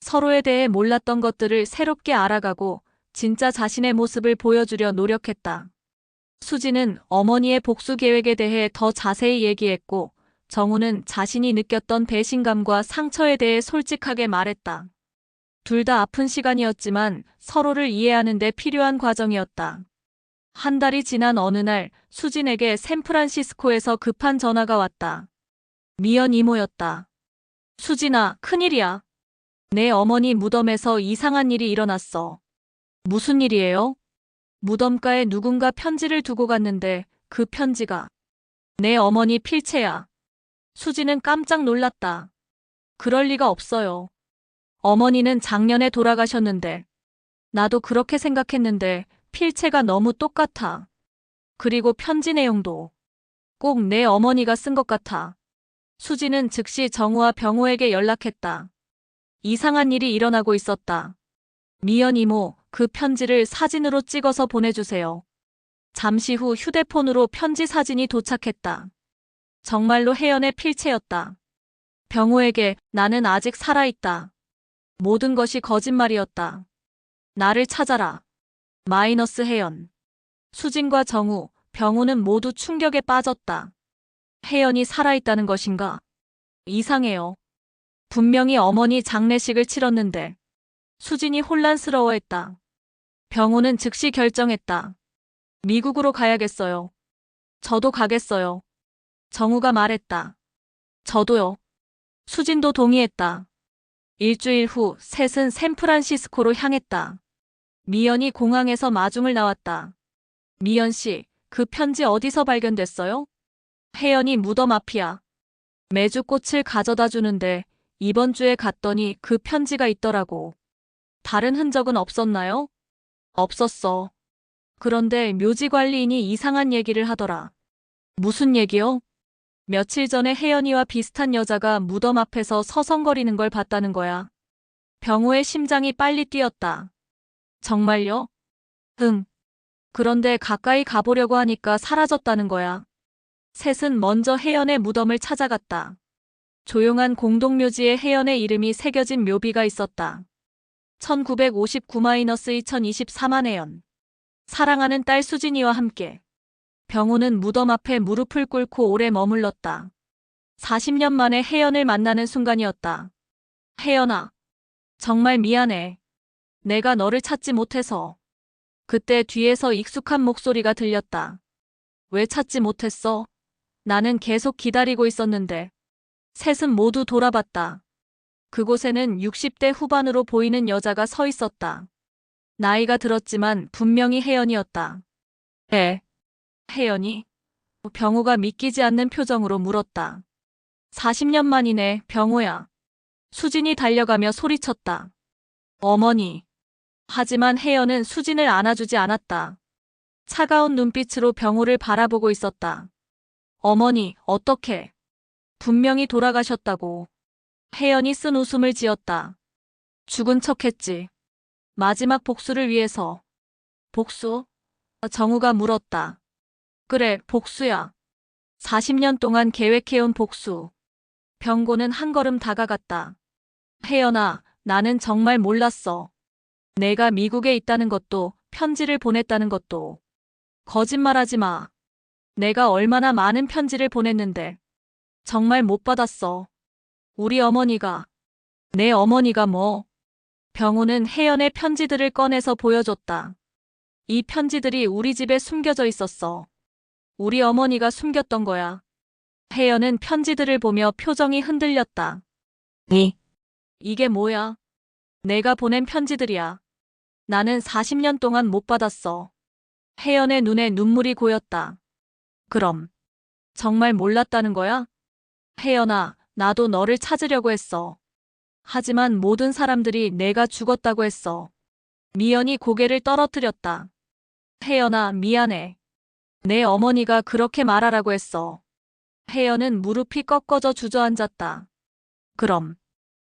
서로에 대해 몰랐던 것들을 새롭게 알아가고 진짜 자신의 모습을 보여주려 노력했다. 수진은 어머니의 복수 계획에 대해 더 자세히 얘기했고, 정우는 자신이 느꼈던 배신감과 상처에 대해 솔직하게 말했다. 둘 다 아픈 시간이었지만 서로를 이해하는 데 필요한 과정이었다. 한 달이 지난 어느 날 수진에게 샌프란시스코에서 급한 전화가 왔다. 미연 이모였다. 수진아, 큰일이야. 내 어머니 무덤에서 이상한 일이 일어났어. 무슨 일이에요? 무덤가에 누군가 편지를 두고 갔는데 그 편지가 내 어머니 필체야. 수진은 깜짝 놀랐다. 그럴 리가 없어요. 어머니는 작년에 돌아가셨는데 나도 그렇게 생각했는데 필체가 너무 똑같아. 그리고 편지 내용도 꼭 내 어머니가 쓴 것 같아. 수진은 즉시 정우와 병호에게 연락했다. 이상한 일이 일어나고 있었다. 미연 이모, 그 편지를 사진으로 찍어서 보내주세요. 잠시 후 휴대폰으로 편지 사진이 도착했다. 정말로 혜연의 필체였다. 병호에게 나는 아직 살아있다. 모든 것이 거짓말이었다. 나를 찾아라. 마이너스 혜연. 수진과 정우, 병호는 모두 충격에 빠졌다. 혜연이 살아있다는 것인가? 이상해요. 분명히 어머니 장례식을 치렀는데. 수진이 혼란스러워했다. 병호는 즉시 결정했다. 미국으로 가야겠어요. 저도 가겠어요. 정우가 말했다. 저도요. 수진도 동의했다. 일주일 후 셋은 샌프란시스코로 향했다. 미연이 공항에서 마중을 나왔다. 미연 씨, 그 편지 어디서 발견됐어요? 혜연이 무덤 앞이야. 매주 꽃을 가져다 주는데 이번 주에 갔더니 그 편지가 있더라고. 다른 흔적은 없었나요? 없었어. 그런데 묘지 관리인이 이상한 얘기를 하더라. 무슨 얘기요? 며칠 전에 혜연이와 비슷한 여자가 무덤 앞에서 서성거리는 걸 봤다는 거야. 병호의 심장이 빨리 뛰었다. 정말요? 응. 그런데 가까이 가보려고 하니까 사라졌다는 거야. 셋은 먼저 혜연의 무덤을 찾아갔다. 조용한 공동묘지에 혜연의 이름이 새겨진 묘비가 있었다. 1959-2024만 혜연. 사랑하는 딸 수진이와 함께. 병호는 무덤 앞에 무릎을 꿇고 오래 머물렀다. 40년 만에 혜연을 만나는 순간이었다. 혜연아, 정말 미안해. 내가 너를 찾지 못해서. 그때 뒤에서 익숙한 목소리가 들렸다. 왜 찾지 못했어? 나는 계속 기다리고 있었는데. 셋은 모두 돌아봤다. 그곳에는 60대 후반으로 보이는 여자가 서 있었다. 나이가 들었지만 분명히 혜연이었다. 혜연이? 병호가 믿기지 않는 표정으로 물었다. 40년 만이네, 병호야. 수진이 달려가며 소리쳤다. 어머니. 하지만 혜연은 수진을 안아주지 않았다. 차가운 눈빛으로 병호를 바라보고 있었다. 어머니, 어떻게? 분명히 돌아가셨다고. 혜연이 쓴 웃음을 지었다. 죽은 척했지. 마지막 복수를 위해서. 복수? 정우가 물었다. 그래, 복수야. 40년 동안 계획해온 복수. 병고는 한 걸음 다가갔다. 혜연아, 나는 정말 몰랐어. 내가 미국에 있다는 것도, 편지를 보냈다는 것도. 거짓말하지 마. 내가 얼마나 많은 편지를 보냈는데. 정말 못 받았어. 우리 어머니가. 내 어머니가 뭐. 병우는 혜연의 편지들을 꺼내서 보여줬다. 이 편지들이 우리 집에 숨겨져 있었어. 우리 어머니가 숨겼던 거야. 혜연은 편지들을 보며 표정이 흔들렸다. 이게 뭐야? 내가 보낸 편지들이야. 나는 40년 동안 못 받았어. 혜연의 눈에 눈물이 고였다. 그럼 정말 몰랐다는 거야? 혜연아, 나도 너를 찾으려고 했어. 하지만 모든 사람들이 내가 죽었다고 했어. 미연이 고개를 떨어뜨렸다. 혜연아, 미안해. 내 어머니가 그렇게 말하라고 했어. 혜연은 무릎이 꺾어져 주저앉았다. 그럼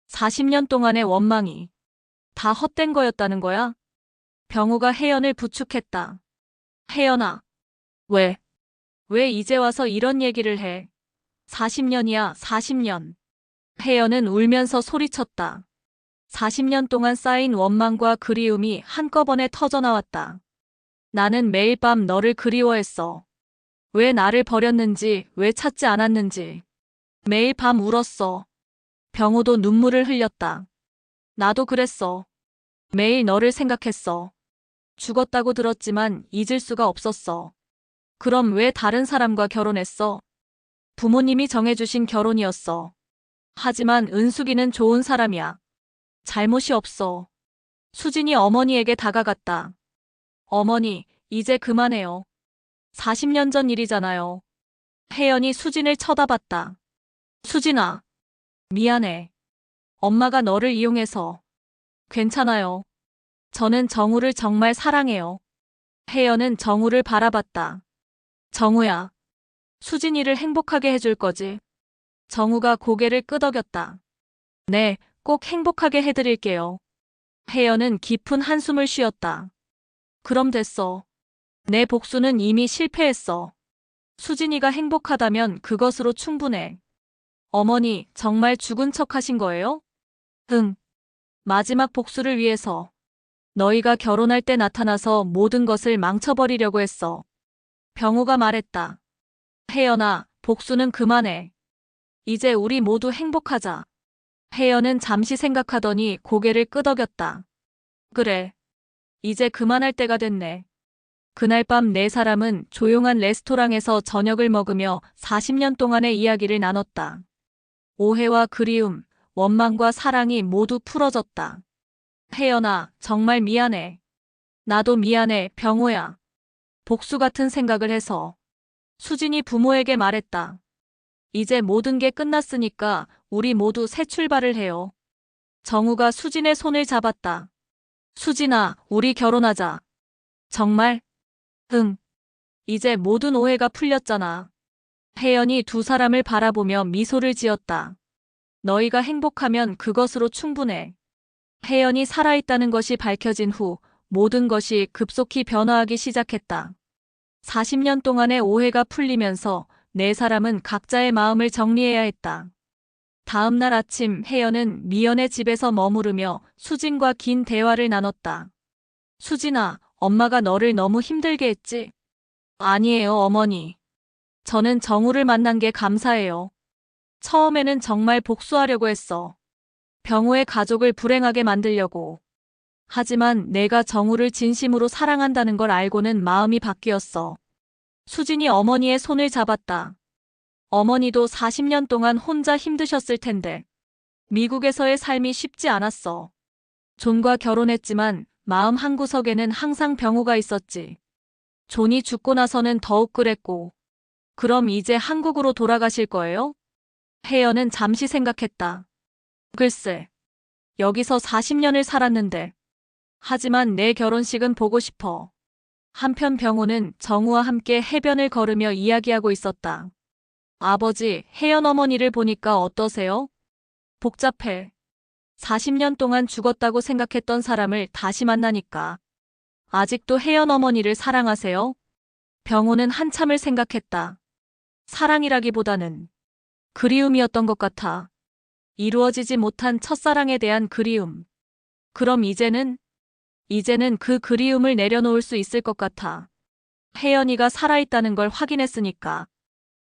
40년 동안의 원망이 다 헛된 거였다는 거야? 병우가 혜연을 부축했다. 혜연아, 왜 이제 와서 이런 얘기를 해? 40년이야, 40년. 혜연은 울면서 소리쳤다. 40년 동안 쌓인 원망과 그리움이 한꺼번에 터져나왔다. 나는 매일 밤 너를 그리워했어. 왜 나를 버렸는지, 왜 찾지 않았는지. 매일 밤 울었어. 병우도 눈물을 흘렸다. 나도 그랬어. 매일 너를 생각했어. 죽었다고 들었지만 잊을 수가 없었어. 그럼 왜 다른 사람과 결혼했어? 부모님이 정해주신 결혼이었어. 하지만 은숙이는 좋은 사람이야. 잘못이 없어. 수진이 어머니에게 다가갔다. 어머니, 이제 그만해요. 40년 전 일이잖아요. 혜연이 수진을 쳐다봤다. 수진아, 미안해. 엄마가 너를 이용해서. 괜찮아요. 저는 정우를 정말 사랑해요. 혜연은 정우를 바라봤다. 정우야, 수진이를 행복하게 해줄 거지? 정우가 고개를 끄덕였다. 네, 꼭 행복하게 해드릴게요. 혜연은 깊은 한숨을 쉬었다. 그럼 됐어. 내 복수는 이미 실패했어. 수진이가 행복하다면 그것으로 충분해. 어머니, 정말 죽은 척 하신 거예요? 응. 마지막 복수를 위해서. 너희가 결혼할 때 나타나서 모든 것을 망쳐버리려고 했어. 병우가 말했다. 혜연아, 복수는 그만해. 이제 우리 모두 행복하자. 혜연은 잠시 생각하더니 고개를 끄덕였다. 그래. 이제 그만할 때가 됐네. 그날 밤 네 사람은 조용한 레스토랑에서 저녁을 먹으며 40년 동안의 이야기를 나눴다. 오해와 그리움, 원망과 사랑이 모두 풀어졌다. 혜연아, 정말 미안해. 나도 미안해, 병호야. 복수 같은 생각을 해서. 수진이 부모에게 말했다. 이제 모든 게 끝났으니까 우리 모두 새 출발을 해요. 정우가 수진의 손을 잡았다. 수진아, 우리 결혼하자. 정말? 응. 이제 모든 오해가 풀렸잖아. 혜연이 두 사람을 바라보며 미소를 지었다. 너희가 행복하면 그것으로 충분해. 혜연이 살아있다는 것이 밝혀진 후 모든 것이 급속히 변화하기 시작했다. 40년 동안의 오해가 풀리면서 네 사람은 각자의 마음을 정리해야 했다. 다음 날 아침 혜연은 미연의 집에서 머무르며 수진과 긴 대화를 나눴다. 수진아, 엄마가 너를 너무 힘들게 했지? 아니에요, 어머니. 저는 정우를 만난 게 감사해요. 처음에는 정말 복수하려고 했어. 병우의 가족을 불행하게 만들려고. 하지만 내가 정우를 진심으로 사랑한다는 걸 알고는 마음이 바뀌었어. 수진이 어머니의 손을 잡았다. 어머니도 40년 동안 혼자 힘드셨을 텐데. 미국에서의 삶이 쉽지 않았어. 존과 결혼했지만 마음 한구석에는 항상 병우가 있었지. 존이 죽고 나서는 더욱 그랬고. 그럼 이제 한국으로 돌아가실 거예요? 혜연은 잠시 생각했다. 글쎄, 여기서 40년을 살았는데. 하지만 내 결혼식은 보고 싶어. 한편 병우는 정우와 함께 해변을 걸으며 이야기하고 있었다. 아버지, 혜연 어머니를 보니까 어떠세요? 복잡해. 40년 동안 죽었다고 생각했던 사람을 다시 만나니까. 아직도 혜연 어머니를 사랑하세요? 병우는 한참을 생각했다. 사랑이라기보다는 그리움이었던 것 같아. 이루어지지 못한 첫사랑에 대한 그리움. 그럼 이제는 그 그리움을 내려놓을 수 있을 것 같아. 혜연이가 살아있다는 걸 확인했으니까.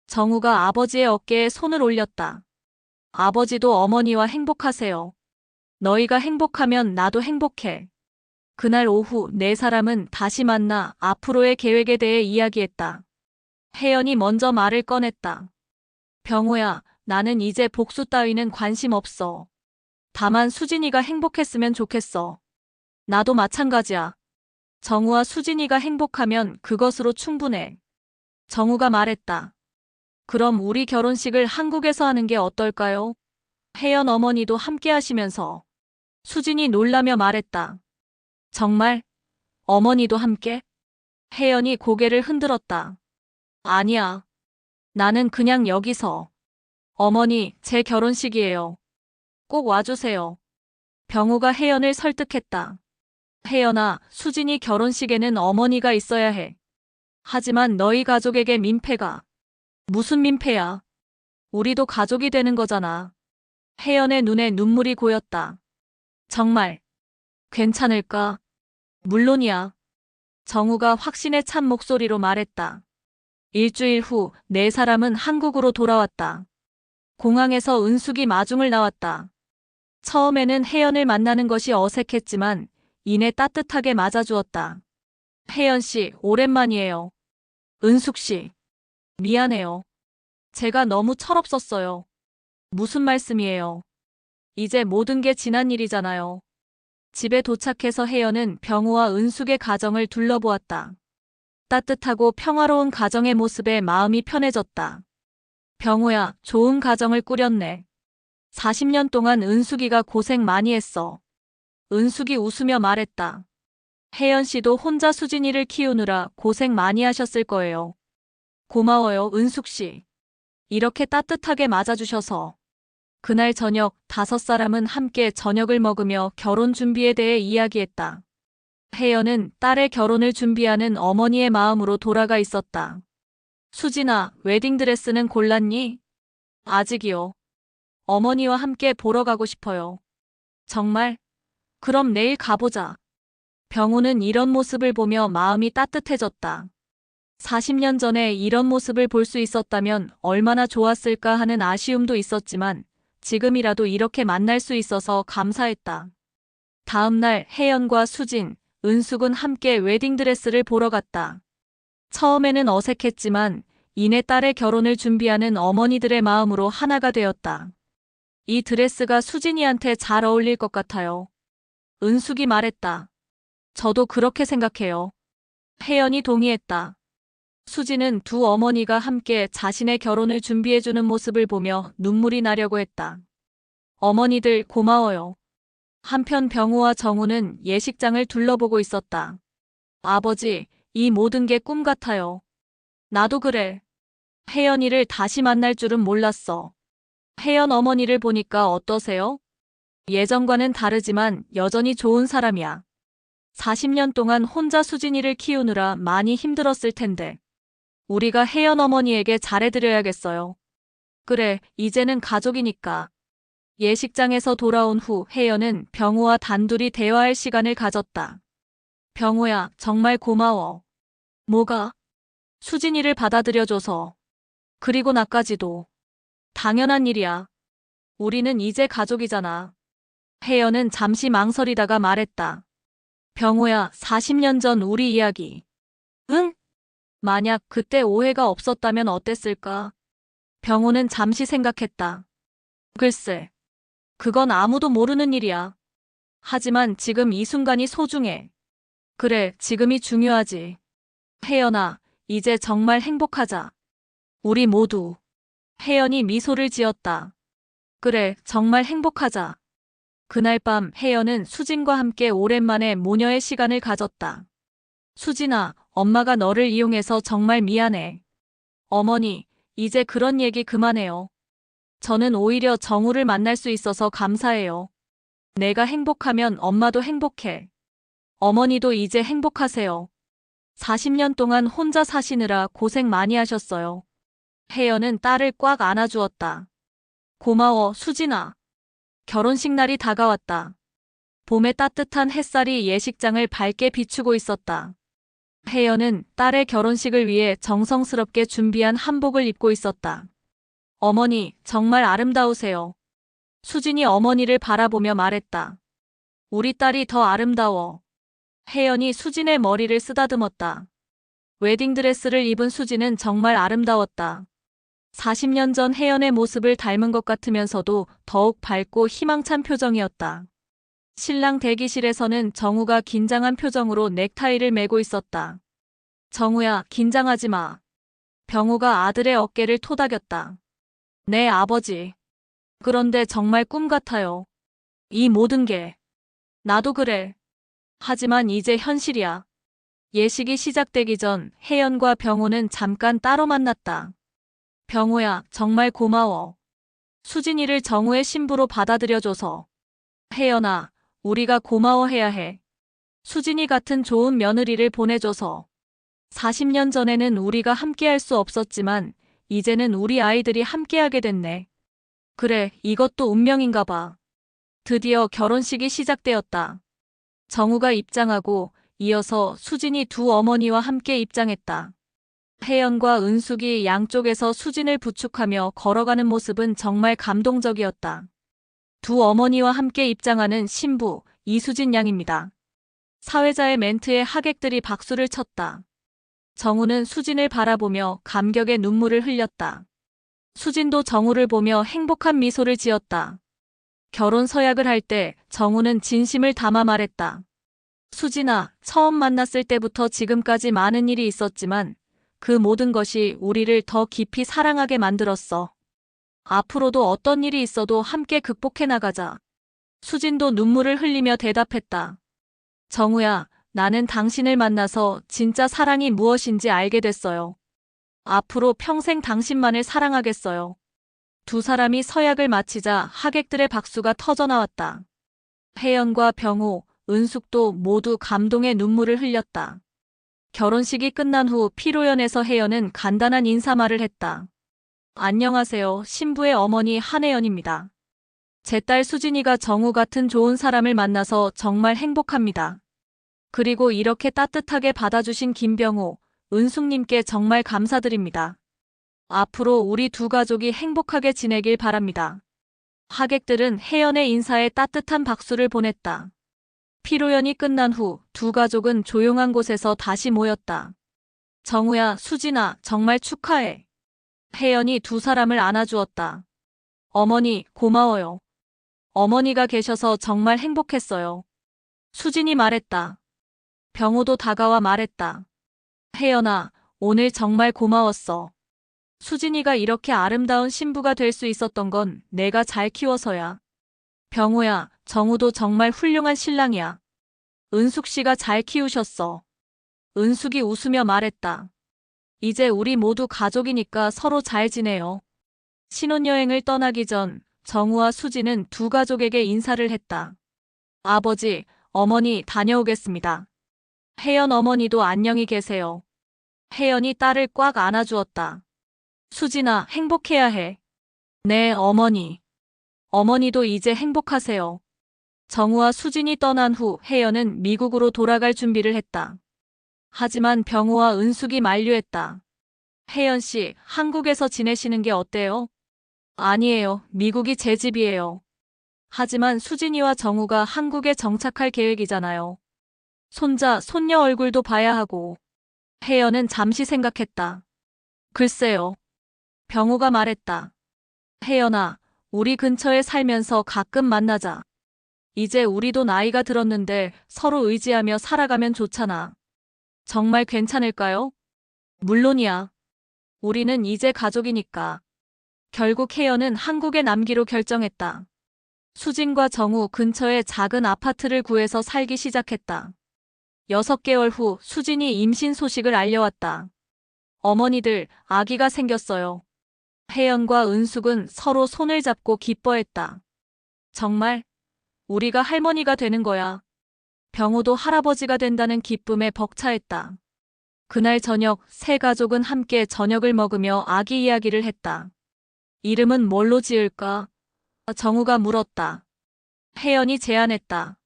정우가 아버지의 어깨에 손을 올렸다. 아버지도 어머니와 행복하세요. 너희가 행복하면 나도 행복해. 그날 오후 네 사람은 다시 만나 앞으로의 계획에 대해 이야기했다. 혜연이 먼저 말을 꺼냈다. 병호야, 나는 이제 복수 따위는 관심 없어. 다만 수진이가 행복했으면 좋겠어. 나도 마찬가지야. 정우와 수진이가 행복하면 그것으로 충분해. 정우가 말했다. 그럼 우리 결혼식을 한국에서 하는 게 어떨까요? 혜연 어머니도 함께 하시면서. 수진이 놀라며 말했다. 정말? 어머니도 함께? 혜연이 고개를 흔들었다. 아니야. 나는 그냥 여기서. 어머니, 제 결혼식이에요. 꼭 와주세요. 병호가 혜연을 설득했다. 혜연아, 수진이 결혼식에는 어머니가 있어야 해. 하지만 너희 가족에게 민폐가. 무슨 민폐야? 우리도 가족이 되는 거잖아. 혜연의 눈에 눈물이 고였다. 정말 괜찮을까? 물론이야. 정우가 확신에 찬 목소리로 말했다. 일주일 후 네 사람은 한국으로 돌아왔다. 공항에서 은숙이 마중을 나왔다. 처음에는 혜연을 만나는 것이 어색했지만 이내 따뜻하게 맞아주었다. 혜연 씨, 오랜만이에요. 은숙 씨, 미안해요. 제가 너무 철없었어요. 무슨 말씀이에요? 이제 모든 게 지난 일이잖아요. 집에 도착해서 혜연은 병우와 은숙의 가정을 둘러보았다. 따뜻하고 평화로운 가정의 모습에 마음이 편해졌다. 병우야, 좋은 가정을 꾸렸네. 40년 동안 은숙이가 고생 많이 했어. 은숙이 웃으며 말했다. 혜연 씨도 혼자 수진이를 키우느라 고생 많이 하셨을 거예요. 고마워요, 은숙 씨. 이렇게 따뜻하게 맞아주셔서. 그날 저녁 5사람은 함께 저녁을 먹으며 결혼 준비에 대해 이야기했다. 혜연은 딸의 결혼을 준비하는 어머니의 마음으로 돌아가 있었다. 수진아, 웨딩드레스는 골랐니? 아직이요. 어머니와 함께 보러 가고 싶어요. 정말? 그럼 내일 가보자. 병우는 이런 모습을 보며 마음이 따뜻해졌다. 40년 전에 이런 모습을 볼 수 있었다면 얼마나 좋았을까 하는 아쉬움도 있었지만 지금이라도 이렇게 만날 수 있어서 감사했다. 다음 날 혜연과 수진, 은숙은 함께 웨딩드레스를 보러 갔다. 처음에는 어색했지만 이내 딸의 결혼을 준비하는 어머니들의 마음으로 하나가 되었다. 이 드레스가 수진이한테 잘 어울릴 것 같아요. 은숙이 말했다. 저도 그렇게 생각해요. 혜연이 동의했다. 수진은 두 어머니가 함께 자신의 결혼을 준비해주는 모습을 보며 눈물이 나려고 했다. 어머니들 고마워요. 한편 병우와 정우는 예식장을 둘러보고 있었다. 아버지, 이 모든 게 꿈 같아요. 나도 그래. 혜연이를 다시 만날 줄은 몰랐어. 혜연 어머니를 보니까 어떠세요? 예전과는 다르지만 여전히 좋은 사람이야. 40년 동안 혼자 수진이를 키우느라 많이 힘들었을 텐데. 우리가 혜연 어머니에게 잘해드려야겠어요. 그래, 이제는 가족이니까. 예식장에서 돌아온 후 혜연은 병우와 단둘이 대화할 시간을 가졌다. 병우야, 정말 고마워. 뭐가? 수진이를 받아들여줘서. 그리고 나까지도. 당연한 일이야. 우리는 이제 가족이잖아. 혜연은 잠시 망설이다가 말했다. 병우야, 40년 전 우리 이야기. 응? 만약 그때 오해가 없었다면 어땠을까? 병우는 잠시 생각했다. 글쎄, 그건 아무도 모르는 일이야. 하지만 지금 이 순간이 소중해. 그래, 지금이 중요하지. 혜연아, 이제 정말 행복하자. 우리 모두. 혜연이 미소를 지었다. 그래, 정말 행복하자. 그날 밤 혜연은 수진과 함께 오랜만에 모녀의 시간을 가졌다. 수진아, 엄마가 너를 이용해서 정말 미안해. 어머니, 이제 그런 얘기 그만해요. 저는 오히려 정우를 만날 수 있어서 감사해요. 내가 행복하면 엄마도 행복해. 어머니도 이제 행복하세요. 40년 동안 혼자 사시느라 고생 많이 하셨어요. 혜연은 딸을 꽉 안아주었다. 고마워, 수진아. 결혼식 날이 다가왔다. 봄의 따뜻한 햇살이 예식장을 밝게 비추고 있었다. 혜연은 딸의 결혼식을 위해 정성스럽게 준비한 한복을 입고 있었다. 어머니, 정말 아름다우세요. 수진이 어머니를 바라보며 말했다. 우리 딸이 더 아름다워. 혜연이 수진의 머리를 쓰다듬었다. 웨딩드레스를 입은 수진은 정말 아름다웠다. 40년 전 혜연의 모습을 닮은 것 같으면서도 더욱 밝고 희망찬 표정이었다. 신랑 대기실에서는 정우가 긴장한 표정으로 넥타이를 매고 있었다. 정우야, 긴장하지 마. 병우가 아들의 어깨를 토닥였다. 네, 아버지. 그런데 정말 꿈 같아요. 이 모든 게. 나도 그래. 하지만 이제 현실이야. 예식이 시작되기 전 혜연과 병우는 잠깐 따로 만났다. 병우야, 정말 고마워. 수진이를 정우의 신부로 받아들여줘서. 혜연아, 우리가 고마워해야 해. 수진이 같은 좋은 며느리를 보내줘서. 40년 전에는 우리가 함께할 수 없었지만 이제는 우리 아이들이 함께하게 됐네. 그래, 이것도 운명인가 봐. 드디어 결혼식이 시작되었다. 정우가 입장하고 이어서 수진이 두 어머니와 함께 입장했다. 혜연과 은숙이 양쪽에서 수진을 부축하며 걸어가는 모습은 정말 감동적이었다. 두 어머니와 함께 입장하는 신부 이수진 양입니다. 사회자의 멘트에 하객들이 박수를 쳤다. 정우는 수진을 바라보며 감격의 눈물을 흘렸다. 수진도 정우를 보며 행복한 미소를 지었다. 결혼 서약을 할 때 정우는 진심을 담아 말했다. 수진아, 처음 만났을 때부터 지금까지 많은 일이 있었지만 그 모든 것이 우리를 더 깊이 사랑하게 만들었어. 앞으로도 어떤 일이 있어도 함께 극복해 나가자. 수진도 눈물을 흘리며 대답했다. 정우야, 나는 당신을 만나서 진짜 사랑이 무엇인지 알게 됐어요. 앞으로 평생 당신만을 사랑하겠어요. 두 사람이 서약을 마치자 하객들의 박수가 터져나왔다. 혜연과 병우, 은숙도 모두 감동의 눈물을 흘렸다. 결혼식이 끝난 후 피로연에서 혜연은 간단한 인사말을 했다. 안녕하세요. 신부의 어머니 한혜연입니다. 제 딸 수진이가 정우 같은 좋은 사람을 만나서 정말 행복합니다. 그리고 이렇게 따뜻하게 받아주신 김병우, 은숙님께 정말 감사드립니다. 앞으로 우리 두 가족이 행복하게 지내길 바랍니다. 하객들은 혜연의 인사에 따뜻한 박수를 보냈다. 피로연이 끝난 후 두 가족은 조용한 곳에서 다시 모였다. 정우야, 수진아, 정말 축하해. 혜연이 두 사람을 안아주었다. 어머니, 고마워요. 어머니가 계셔서 정말 행복했어요. 수진이 말했다. 병우도 다가와 말했다. 혜연아, 오늘 정말 고마웠어. 수진이가 이렇게 아름다운 신부가 될 수 있었던 건 내가 잘 키워서야. 병우야, 정우도 정말 훌륭한 신랑이야. 은숙 씨가 잘 키우셨어. 은숙이 웃으며 말했다. 이제 우리 모두 가족이니까 서로 잘 지내요. 신혼여행을 떠나기 전 정우와 수진은 두 가족에게 인사를 했다. 아버지, 어머니 다녀오겠습니다. 혜연 어머니도 안녕히 계세요. 혜연이 딸을 꽉 안아주었다. 수진아, 행복해야 해. 네, 어머니. 어머니도 이제 행복하세요. 정우와 수진이 떠난 후 혜연은 미국으로 돌아갈 준비를 했다. 하지만 병우와 은숙이 만류했다. 혜연 씨, 한국에서 지내시는 게 어때요? 아니에요. 미국이 제 집이에요. 하지만 수진이와 정우가 한국에 정착할 계획이잖아요. 손자, 손녀 얼굴도 봐야 하고. 혜연은 잠시 생각했다. 글쎄요. 병우가 말했다. 혜연아, 우리 근처에 살면서 가끔 만나자. 이제 우리도 나이가 들었는데 서로 의지하며 살아가면 좋잖아. 정말 괜찮을까요? 물론이야. 우리는 이제 가족이니까. 결국 혜연은 한국에 남기로 결정했다. 수진과 정우 근처에 작은 아파트를 구해서 살기 시작했다. 6개월 후 수진이 임신 소식을 알려왔다. 어머니들, 아기가 생겼어요. 혜연과 은숙은 서로 손을 잡고 기뻐했다. 정말? 우리가 할머니가 되는 거야. 병우도 할아버지가 된다는 기쁨에 벅차했다. 그날 저녁 세 가족은 함께 저녁을 먹으며 아기 이야기를 했다. 이름은 뭘로 지을까? 정우가 물었다. 혜연이 제안했다.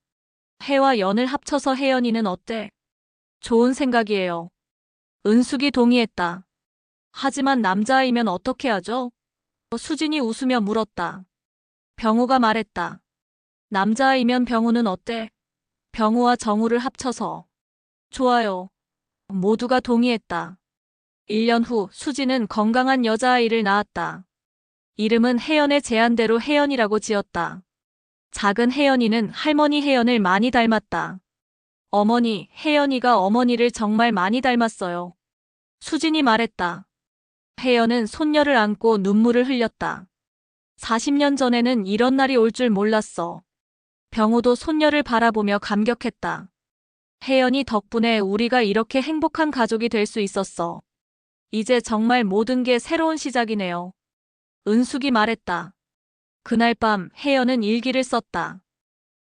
혜와 연을 합쳐서 혜연이는 어때? 좋은 생각이에요. 은숙이 동의했다. 하지만 남자아이면 어떻게 하죠? 수진이 웃으며 물었다. 병우가 말했다. 남자아이면 병우는 어때? 병우와 정우를 합쳐서. 좋아요. 모두가 동의했다. 1년 후 수지는 건강한 여자아이를 낳았다. 이름은 혜연의 제안대로 혜연이라고 지었다. 작은 혜연이는 할머니 혜연을 많이 닮았다. 어머니, 혜연이가 어머니를 정말 많이 닮았어요. 수진이 말했다. 혜연은 손녀를 안고 눈물을 흘렸다. 40년 전에는 이런 날이 올 줄 몰랐어. 병우도 손녀를 바라보며 감격했다. 혜연이 덕분에 우리가 이렇게 행복한 가족이 될 수 있었어. 이제 정말 모든 게 새로운 시작이네요. 은숙이 말했다. 그날 밤 혜연은 일기를 썼다.